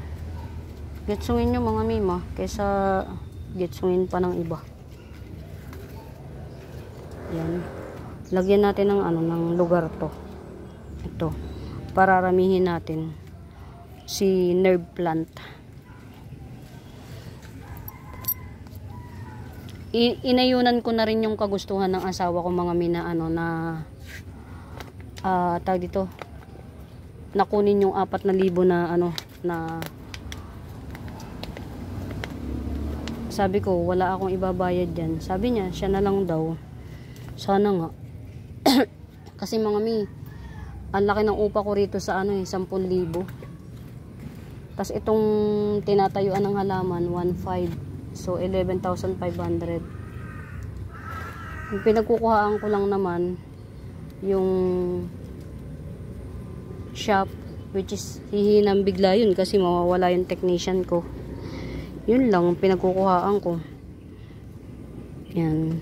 Getsungin nyo mga mima kaysa getsungin pa ng iba. Yan. Lagyan natin ng ng lugar to. Ito. Pararamihin natin si nerve plant. Inayunan ko na rin yung kagustuhan ng asawa ko mga mina tag dito. Nakunin yung 4,000 na na sabi ko wala akong ibabayad diyan. Sabi niya siya na lang daw. Sana nga. Kasi mga mi, ang laki ng upa ko rito sa 10,000. Tas itong tinatayuan ng halaman 1,500. So 11,500. Yung pinagkukuhaan ko lang naman yung shop, which is hihinang bigla yun kasi mawawala yung technician ko. Yun lang pinagkukuhaan ko. Yan.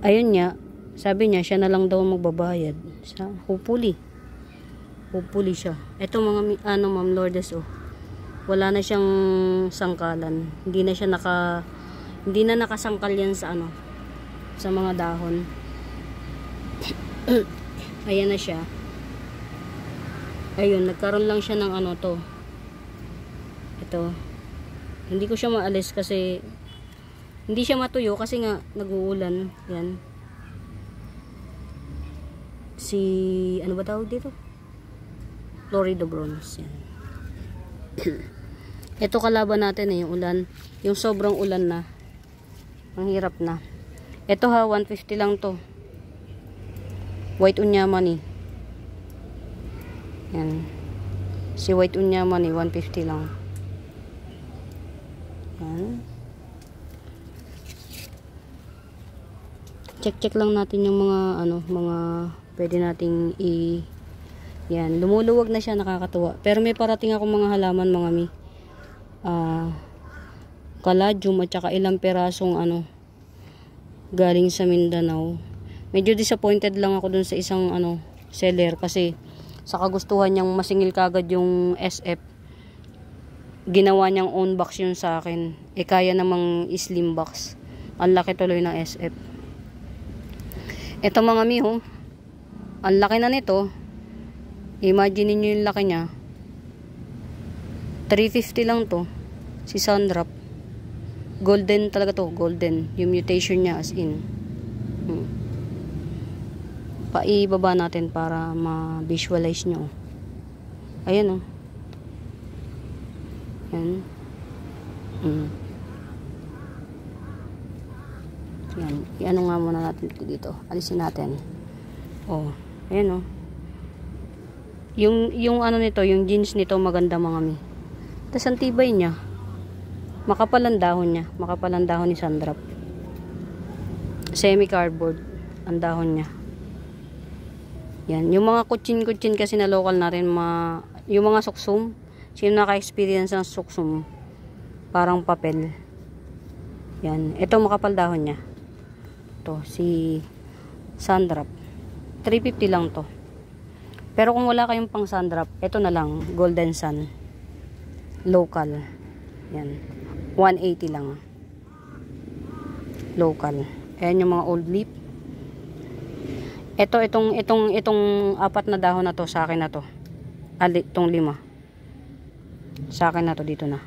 Ayun niya, sabi niya siya na lang daw magbabayad. Hopefully siya. Ito mga Ma'am Lourdes, wala na siyang sangkalan. Hindi na nakasangkal yan sa sa mga dahon. Ayan na siya. Ayun, nagkaroon lang siya ng to. Ito. Hindi ko siya maalis kasi hindi siya matuyo kasi nga nag-uulan. Yan. Ano ba tawag dito? Florida bronze. Yan. Ito kalaban natin yung ulan. Yung sobrang ulan na. Ang hirap na. Ito 150 lang to. White Unyamani. Yan. Si White Unyamani 150 lang. Yan. Check lang natin yung mga mga pwede nating yan, lumuluwag na siya, nakakatuwa. Pero may parating ako mga halaman, mga mi. Caladium at saka ilang perasong galing sa Mindanao. Medyo disappointed lang ako dun sa isang seller kasi sa kagustuhan niyang masingil kagad yung SF. Ginawa niyang own box yun sa akin. Kaya namang slim box. Ang laki tuloy ng SF. Ito mga mi, ang laki na nito. Imagine niyo yung laki niya. 350 lang to. Si Sundrop. Golden talaga to, golden. Yung mutation niya as in. Paibaba natin para ma-visualize nyo. Ayan Yan. Yan. I-ano nga muna natin dito. Alisin natin. Ayan Yung nito, yung jeans nito maganda mga mi. Tapos ang tibay niya. Makapal ang dahon niya. Makapal ang dahon ni Sundrop. Semi-cardboard ang dahon niya. Yan. Yung mga kutsin-kutsin kasi na local natin, yung mga suksum, sino naka-experience ng suksum, parang papel. Yan. Ito makapal dahon niya. Ito, si Sundrop. 350 lang to. Pero kung wala kayong pang Sundrop, ito na lang, Golden Sun. Local. Yan. 180 lang. Local. Ayan yung mga old leaf. Itong apat na dahon na to, sa akin na to. Itong 5. Sa akin na to, dito na.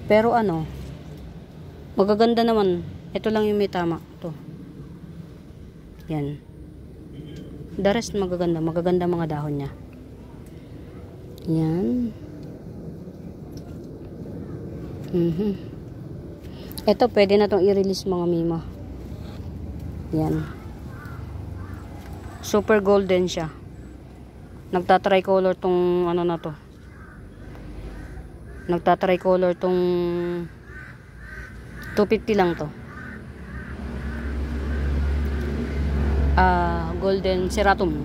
Pero magaganda naman. Ito lang yung may tama. Ito. Yan. The rest magaganda mga dahon niya. Yan. Ito pwede na tong i-release mga mima. Yan. Super golden siya. Nagta-tricolor tong na to. Nagta-tricolor tong 250 lang to. Golden Ceratum.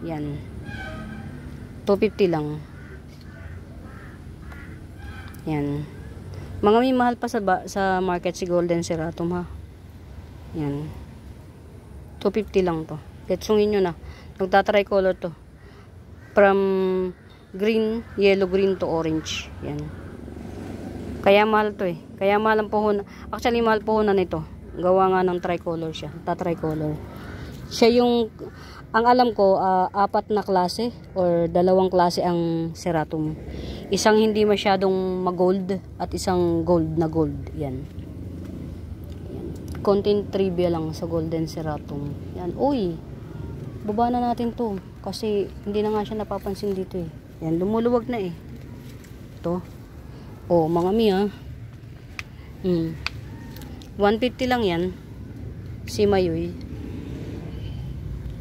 Yan. 250 lang. Yan. Mga may mahal pa sa market si Golden Ceratum ha. Yan. 250 lang to. Ketsungin nyo na. Nagta-tricolor to. From green, yellow, green to orange. Yan. Kaya mahal to Kaya mahal ang puhunan. Actually, mahal puhunan nito. Gawa nga ng tricolor siya. Ta-tricolor. Siya yung, ang alam ko, 4 na klase or 2 klase ang Ceratum. Isang hindi masyadong mag-gold at isang gold na gold. Yan. Content trivia lang sa Golden Ceratum. Yan. Uy, baba na natin to. Kasi hindi na nga siya napapansin dito Yan, lumuluwag na Ito. Mga mi 150 lang yan. Si Mayoy.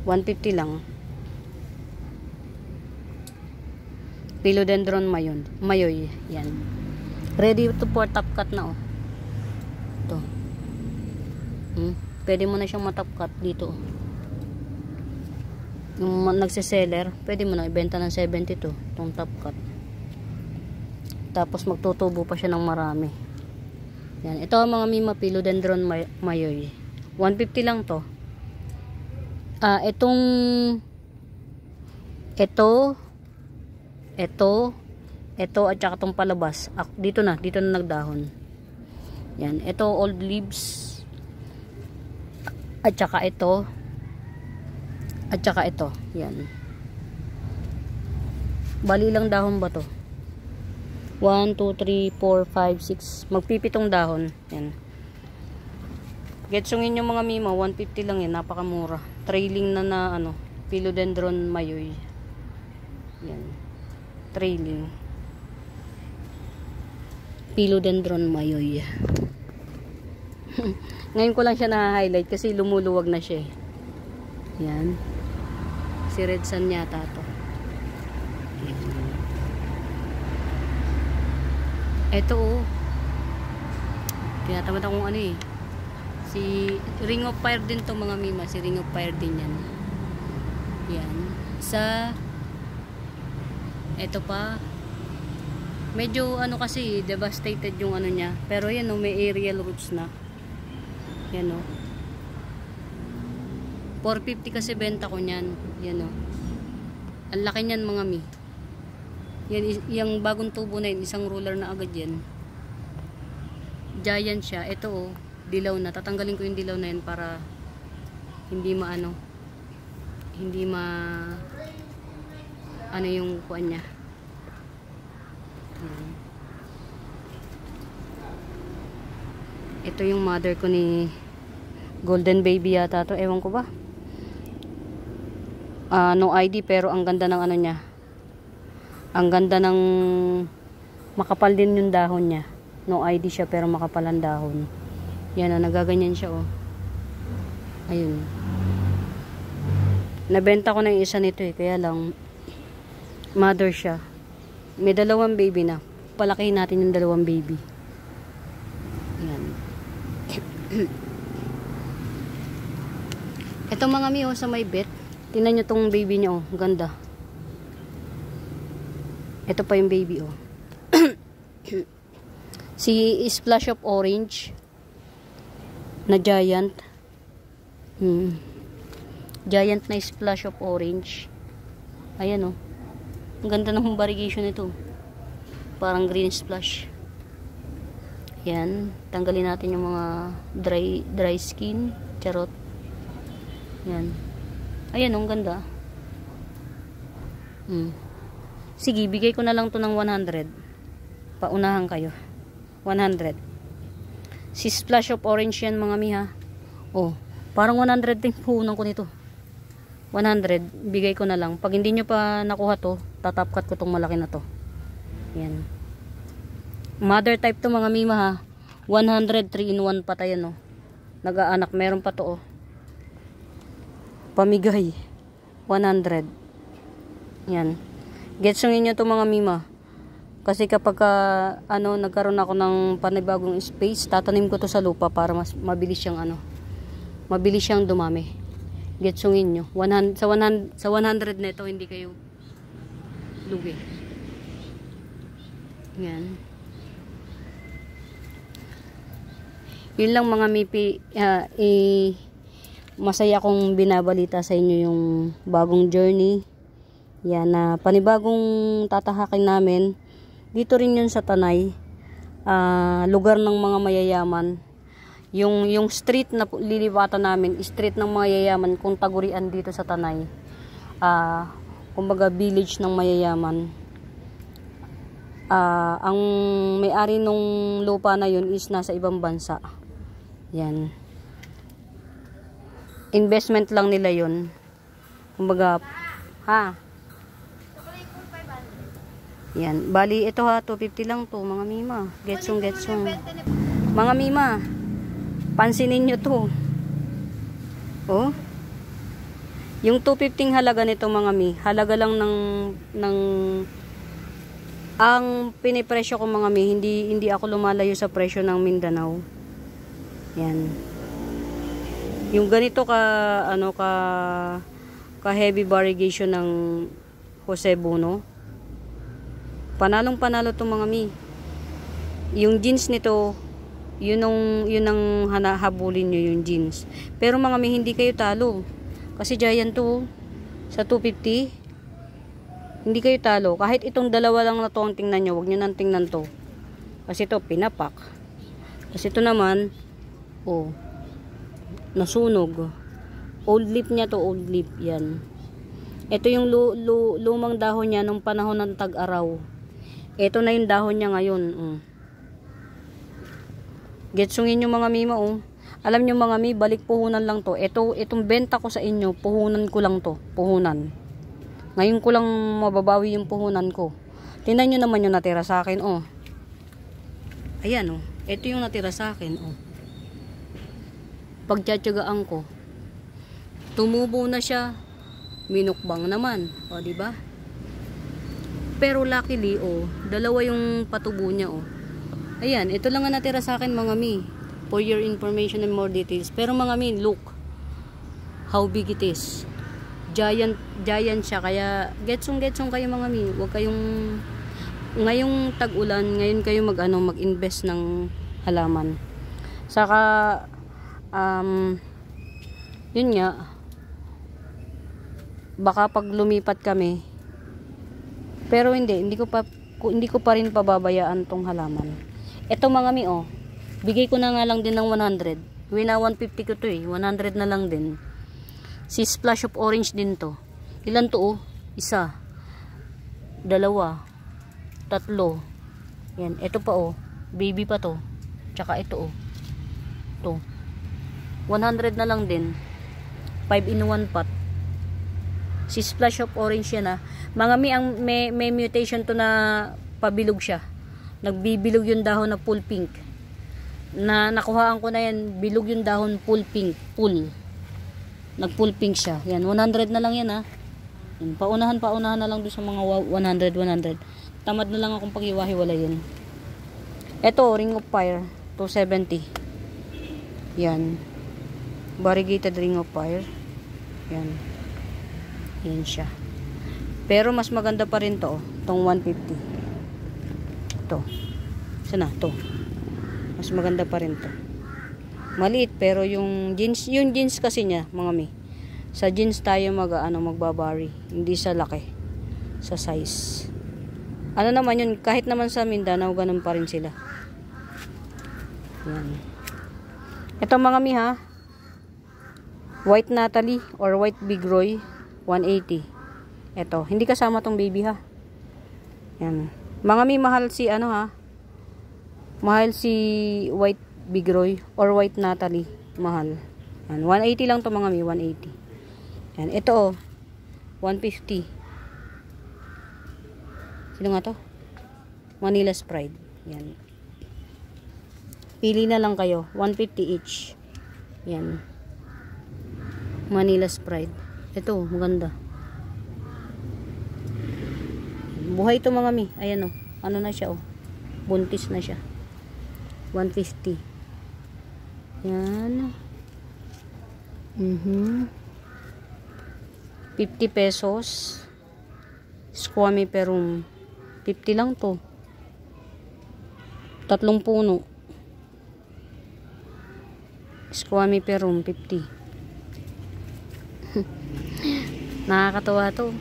150 lang. Philodendron mayoy. Yan. Ready to for top cut na, oh. Ito. Pwede mo na siyang matop cut dito. Yung nagsiseller, pwede mo na ibenta ng 72 itong top cut. Tapos magtutubo pa siya ng marami. Yan. Ito ang mga Mima Philodendron mayoy. 150 lang to. Ito at saka itong palabas. Dito na nagdahon. Yan, ito old leaves. At saka ito. Yan. Bali lang dahon ba to? 1, 2, 3, 4, 5, 6. Magpipitong dahon. Yan. Getsungin yung mga Mima, 150 lang yan, napakamura. Trailing na ano, Philodendron mayoy. Yan. Trailing. Philodendron mayoy. Ngayon ko lang siya na-highlight kasi lumuluwag na siya. Yan. Si Red Sun yata to. Ito, oh. Tinatamad akong ano eh. Si Ring of Fire din to mga Mima. Si Ring of Fire din yan. Yan. Ito pa. Medyo ano kasi, devastated yung ano niya. Pero yan, oh, may aerial roots na. Yan, oh. 450 kasi benta ko niyan. Yan, oh. Ang laki niyan mga Mi. Yan, yung bagong tubo na yun, isang ruler na agad yan. Giant siya. Ito, oh, dilaw na. Tatanggalin ko yung dilaw na yan para hindi ano yung kuan niya. Ito yung mother ko ni Golden Baby yata to. Ewan ko ba. No ID pero ang ganda ng ano niya. Ang ganda ng makapal din yung dahon niya. No ID siya pero makapal ang dahon. Yan, nagaganyan siya, oh. Ayun. Nabenta ko na yung isa nito eh. Kaya lang mother siya. May 2 baby na. Palakihin natin yung 2 baby. Yan. Ito mga Mi, oh, sa may bet. Tingnan nyo tong baby niya, oh. Ganda. Ito pa yung baby, oh. Si Splash of Orange na giant. Giant na Splash of Orange. Ayan, oh. Ang ganda ng variegation nito. Parang green splash. Yan. Tanggalin natin yung mga dry skin. Charot. Yan. Ayan, ang ganda. Sige, bigay ko na lang to ng 100. Paunahan kayo. 100. Si Splash of Orange yan mga Mi, ha. Oh, parang 100 din puhunan ko nito. 100, bigay ko na lang. Pag hindi nyo pa nakuha to, tatapkat ko tong malaki na to. Yan. Mother type to mga Mima, ha. 100, 3-in-1 pa tayo, no. Nag-aanak, meron pa to, oh. Pamigay. 100. Yan. Getsungin nyo to mga Mima. Kasi kapag nagkaroon ako ng panibagong space, tatanim ko to sa lupa para mas mabilis siyang mabilis siyang dumami. Getsungin nyo. Sa 100 na ito, hindi kayo lugi. Yan. Yun lang mga Mipi. Masaya akong binabalita sa inyo yung bagong journey. Yan na panibagong tatahakin namin. Dito rin yun sa Tanay. Lugar ng mga mayayaman. Yung street na lilibatan namin, street ng mayayaman, kung tagurian dito sa Tanay. Kumbaga village ng mayayaman. Ang may-ari nung lupa na yun is nasa ibang bansa. Yan. Investment lang nila yun. Kumbaga, ha? Yan. Bali, ito ha, 250 lang to, mga Mima. Getsong. Mga Mima, pansinin nyo to. Oh. Yung 250 halaga nito mga Mi, halaga lang ng Ang pinipresyo ko mga mi, hindi ako lumalayo sa presyo ng Mindanao. Yan. Yung ganito ka heavy variegation ng Jose Bono. Panalong panalo to mga mi. Yung jeans nito, yun ang hanahabulin nyo, yung jeans. Pero mga mi, hindi kayo talo. Kasi giant to, sa 250. Hindi kayo talo. Kahit itong dalawa lang na to ang tingnan nyo, huwag nyo nang tingnan to. Kasi ito, pinapak. Kasi ito naman, oh, nasunog. Old leaf niya to, old leaf. Yan. Ito yung lumang dahon niya nung panahon ng tag-araw. Ito na yung dahon niya ngayon. Getsungin nyo mga mima, oh. Alam nyo mga mi, balik puhunan lang to. Itong benta ko sa inyo, puhunan ko lang to. Puhunan. Ngayon ko lang mababawi yung puhunan ko. Tingnan nyo naman yung natira sa akin, oh. Ayan, oh. Ito yung natira sa akin, oh. Pagtsatsagaan ko. Tumubo na siya. Minukbang naman, oh, di ba? Pero luckily, oh, dalawa yung patubo niya, oh. Ayan, ito lang ang natira sa akin mga mi. For your information and more details. Pero mga mi, look how big it is. Giant siya, kaya getsong kayo mga mi. Huwag kayong ngayong tag-ulan, ngayon kayo mag-invest ng halaman. Saka yun nga, baka pag lumipat kami, pero hindi ko pa rin pababayaan tong halaman. Ito mga mi, oh, bigay ko na nga lang din ng 100. Wina 150 ko to, 100 na lang din. Si splash of orange din to. Ilan to, oh? Isa, dalawa, tatlo. Yan, ito pa, oh, baby pa to. Tsaka ito, oh, to 100 na lang din. 5 in 1 pot. Si splash of orange yan, ah. Mga mi, may mutation to na pabilog siya. Nagbibilog yung dahon na full pink. Nakuhaan ko na yan, bilog yung dahon full pink, full. Nag full pink siya. Yan, 100 na lang yan, ha. Yan, paunahan na lang doon sa mga 100. Tamad na lang akong paghiwa-hiwala yun. Ito, Ring of Fire, 270. Yan. Variegated Ring of Fire. Yan. Yan siya. Pero mas maganda pa rin to, tong 150. Ito. Sana to. Mas maganda pa rin to. Maliit pero yung jeans kasi niya, mga mi. Sa jeans tayo magbabari, hindi sa laki, sa size. Ano naman yun, kahit naman sa Mindanao ganun pa rin sila. Yan. Ito mga mi, ha. White Natalie or White Big Roy, 180. Ito, hindi kasama tong baby, ha. Yan. Mga mi, mahal si ha. Mahal si White Big Roy or White Natalie. Mahal. Yan. 180 lang to mga mi. 180. Yan. Ito, 150. Sino nga to? Manila Sprite. Yan. Pili na lang kayo. 150 each. Yan. Manila Sprite. Ito, maganda. Buhay ito mga mi. Ayan, oh. Ano na siya, oh. Buntis na siya. 150. Yan. 50 pesos. Squammy perum. 50 lang to. 3 puno. Squammy perum, 50. Nakakatawa to.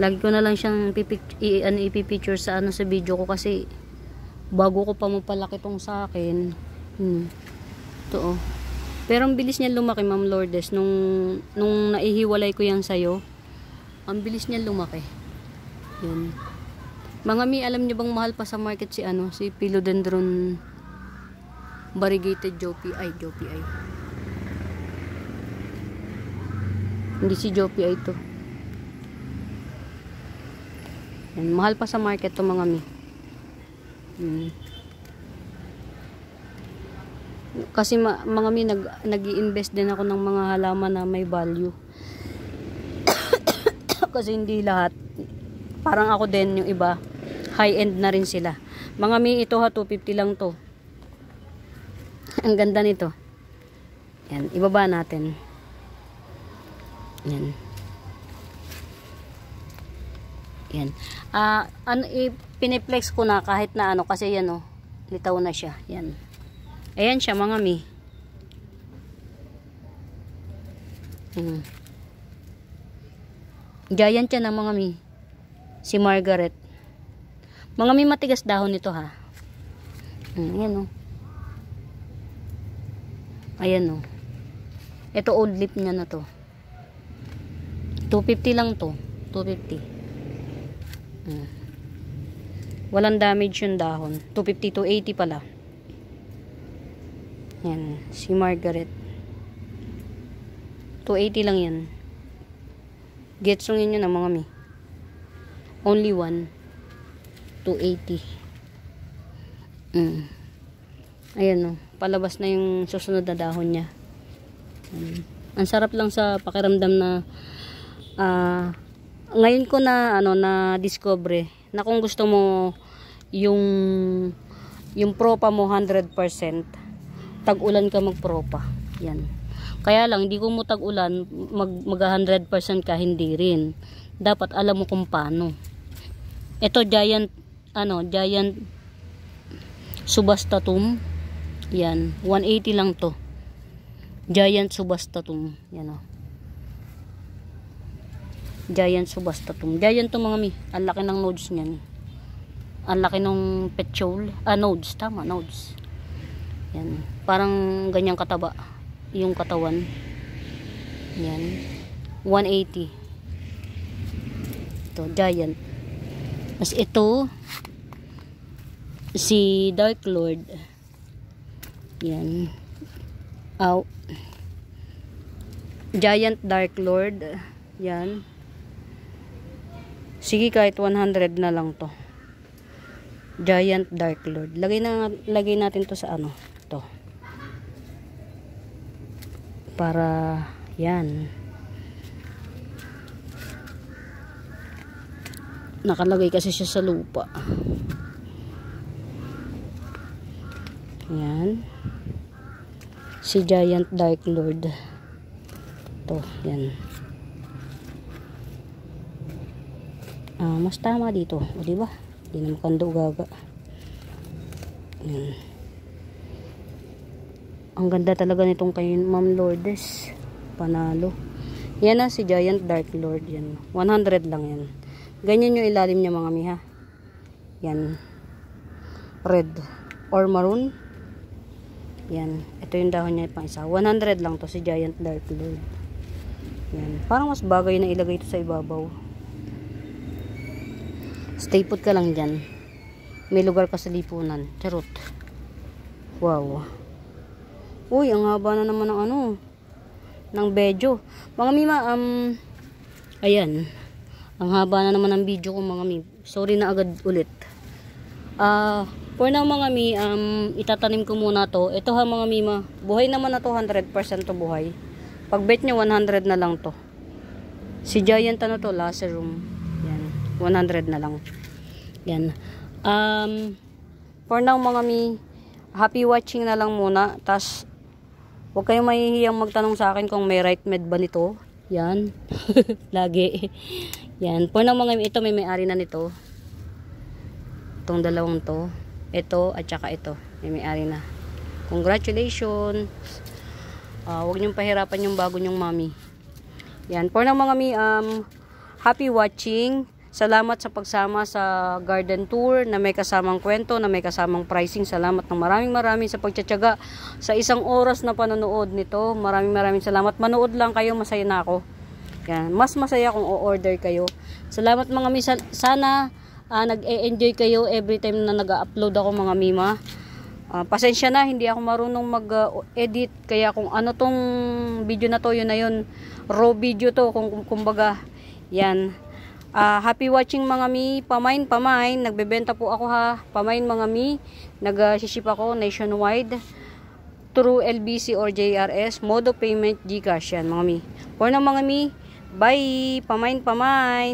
Lagi ko na lang siyang ipipicture sa sa video ko kasi bago ko pa mapalaki tong sa akin. Ito, oh. Pero ang bilis niya lumaki, Ma'am Lourdes. Nung naihiwalay ko yan sa'yo, ang bilis niya lumaki. Yan. Mga mi, alam niyo bang mahal pa sa market si si Philodendron variegated Jopi ay. Hindi si Jopi ay to. Yan, mahal pa sa market to mga mi. Kasi mga mi, nag-i-invest din ako ng mga halaman na may value. Kasi hindi lahat Parang ako din yung iba. High-end na rin sila. Mga mi, ito ha, 250 lang to. Ang ganda nito. Yan, ibaba natin. Yan. Yan. Piniplex ko na kahit na ano, kasi yan oh, litaw na siya. Yan. Ayan siya mga mi. Giant yan na mga mi. Si Margaret. Mga mi, matigas dahon nito ha. Ayan oh. Ayan oh. Ito old leaf niya na to. 250 lang to. 250. Walang damage yung dahon. 250 to 80 pala. Yan. Si Margaret. 280 lang yan. Getsongin nyo na mga mi. Only one. 280. Ayan o. Palabas na yung susunod na dahon niya. Ang sarap lang sa pakiramdam na ngayon ko na na discover na kung gusto mo yung propa mo 100%, tag-ulan ka magpropa. Yan. Kaya lang hindi ko mo tag-ulan mag 100% ka, hindi rin. Dapat alam mo kung paano. Ito giant Subastatum. Yan, 180 lang to. Giant Subastatum. Yan o. Giant Subastatum. Giant to mga mi. Ang laki ng nodes niyan. Ang laki ng petiole. Nodes. Tama, nodes. Yan. Parang ganyang kataba yung katawan. Yan. 180. Ito, giant. As ito, si Dark Lord. Yan. Giant Dark Lord. Yan. Sige, kahit 100 na lang to. Giant Dark Lord. Lagay natin to sa to. Para yan. Nakalagay kasi siya sa lupa. Yan. Si Giant Dark Lord. To, yan. Mas tama dito, o diba? Hindi na makando gaga. Yan. Ang ganda talaga nitong kay Ma'am Lourdes. Panalo. Yan na si Giant Dark Lord. Yan. 100 lang yan. Ganyan yung ilalim niya mga miha. Yan. Red or maroon. Yan. Ito yung dahon niya pang isa. 100 lang to si Giant Dark Lord. Yan. Parang mas bagay na ilagay ito sa ibabaw. Stay put ka lang dyan. May lugar ka sa lipunan. Charot. Wow. Uy, ang haba na naman ng ng bedyo. Mga mima, ayan. Ang haba na naman ng video ko mga mi. Sorry na agad ulit. For now mga mi, itatanim ko muna to. Ito ha mga mima. Buhay naman na to, 100% to buhay. Pag bet nyo, 100 na lang to. Si Giant to, Lacerum. Yan. 100 na lang. Yan. For now mga mi, happy watching na lang muna. Tas, huwag kayong mahihiyang magtanong sa akin kung may right med ba nito. Yan. Lagi. Yan. For now mga mi, ito may may-ari na nito. Itong dalawang to. Ito at saka ito. May may-ari na. Congratulations. Huwag niyong pahirapan yung bago niyong mami. Yan. For now mga mi, happy watching. Salamat sa pagsama sa garden tour na may kasamang kwento, na may kasamang pricing. Salamat ng maraming sa pagtsatsaga sa isang oras na panonood nito. Maraming salamat. Manood lang kayo, masaya na ako. Yan. Mas masaya kung o-order kayo. Salamat mga mi. Sana nag-e-enjoy kayo every time na nag-upload ako mga mima. Pasensya na, hindi ako marunong mag-edit. Kaya kung ano tong video na to, yun na yun. Raw video to, kumbaga. Yan. Happy watching mga mi. Pamain. Nagbebenta po ako ha. Pamain mga mi. Nag-ship ako nationwide. Through LBC or JRS. Mode of payment, GCash yan mga mi. For na mga mi. Bye. Pamain.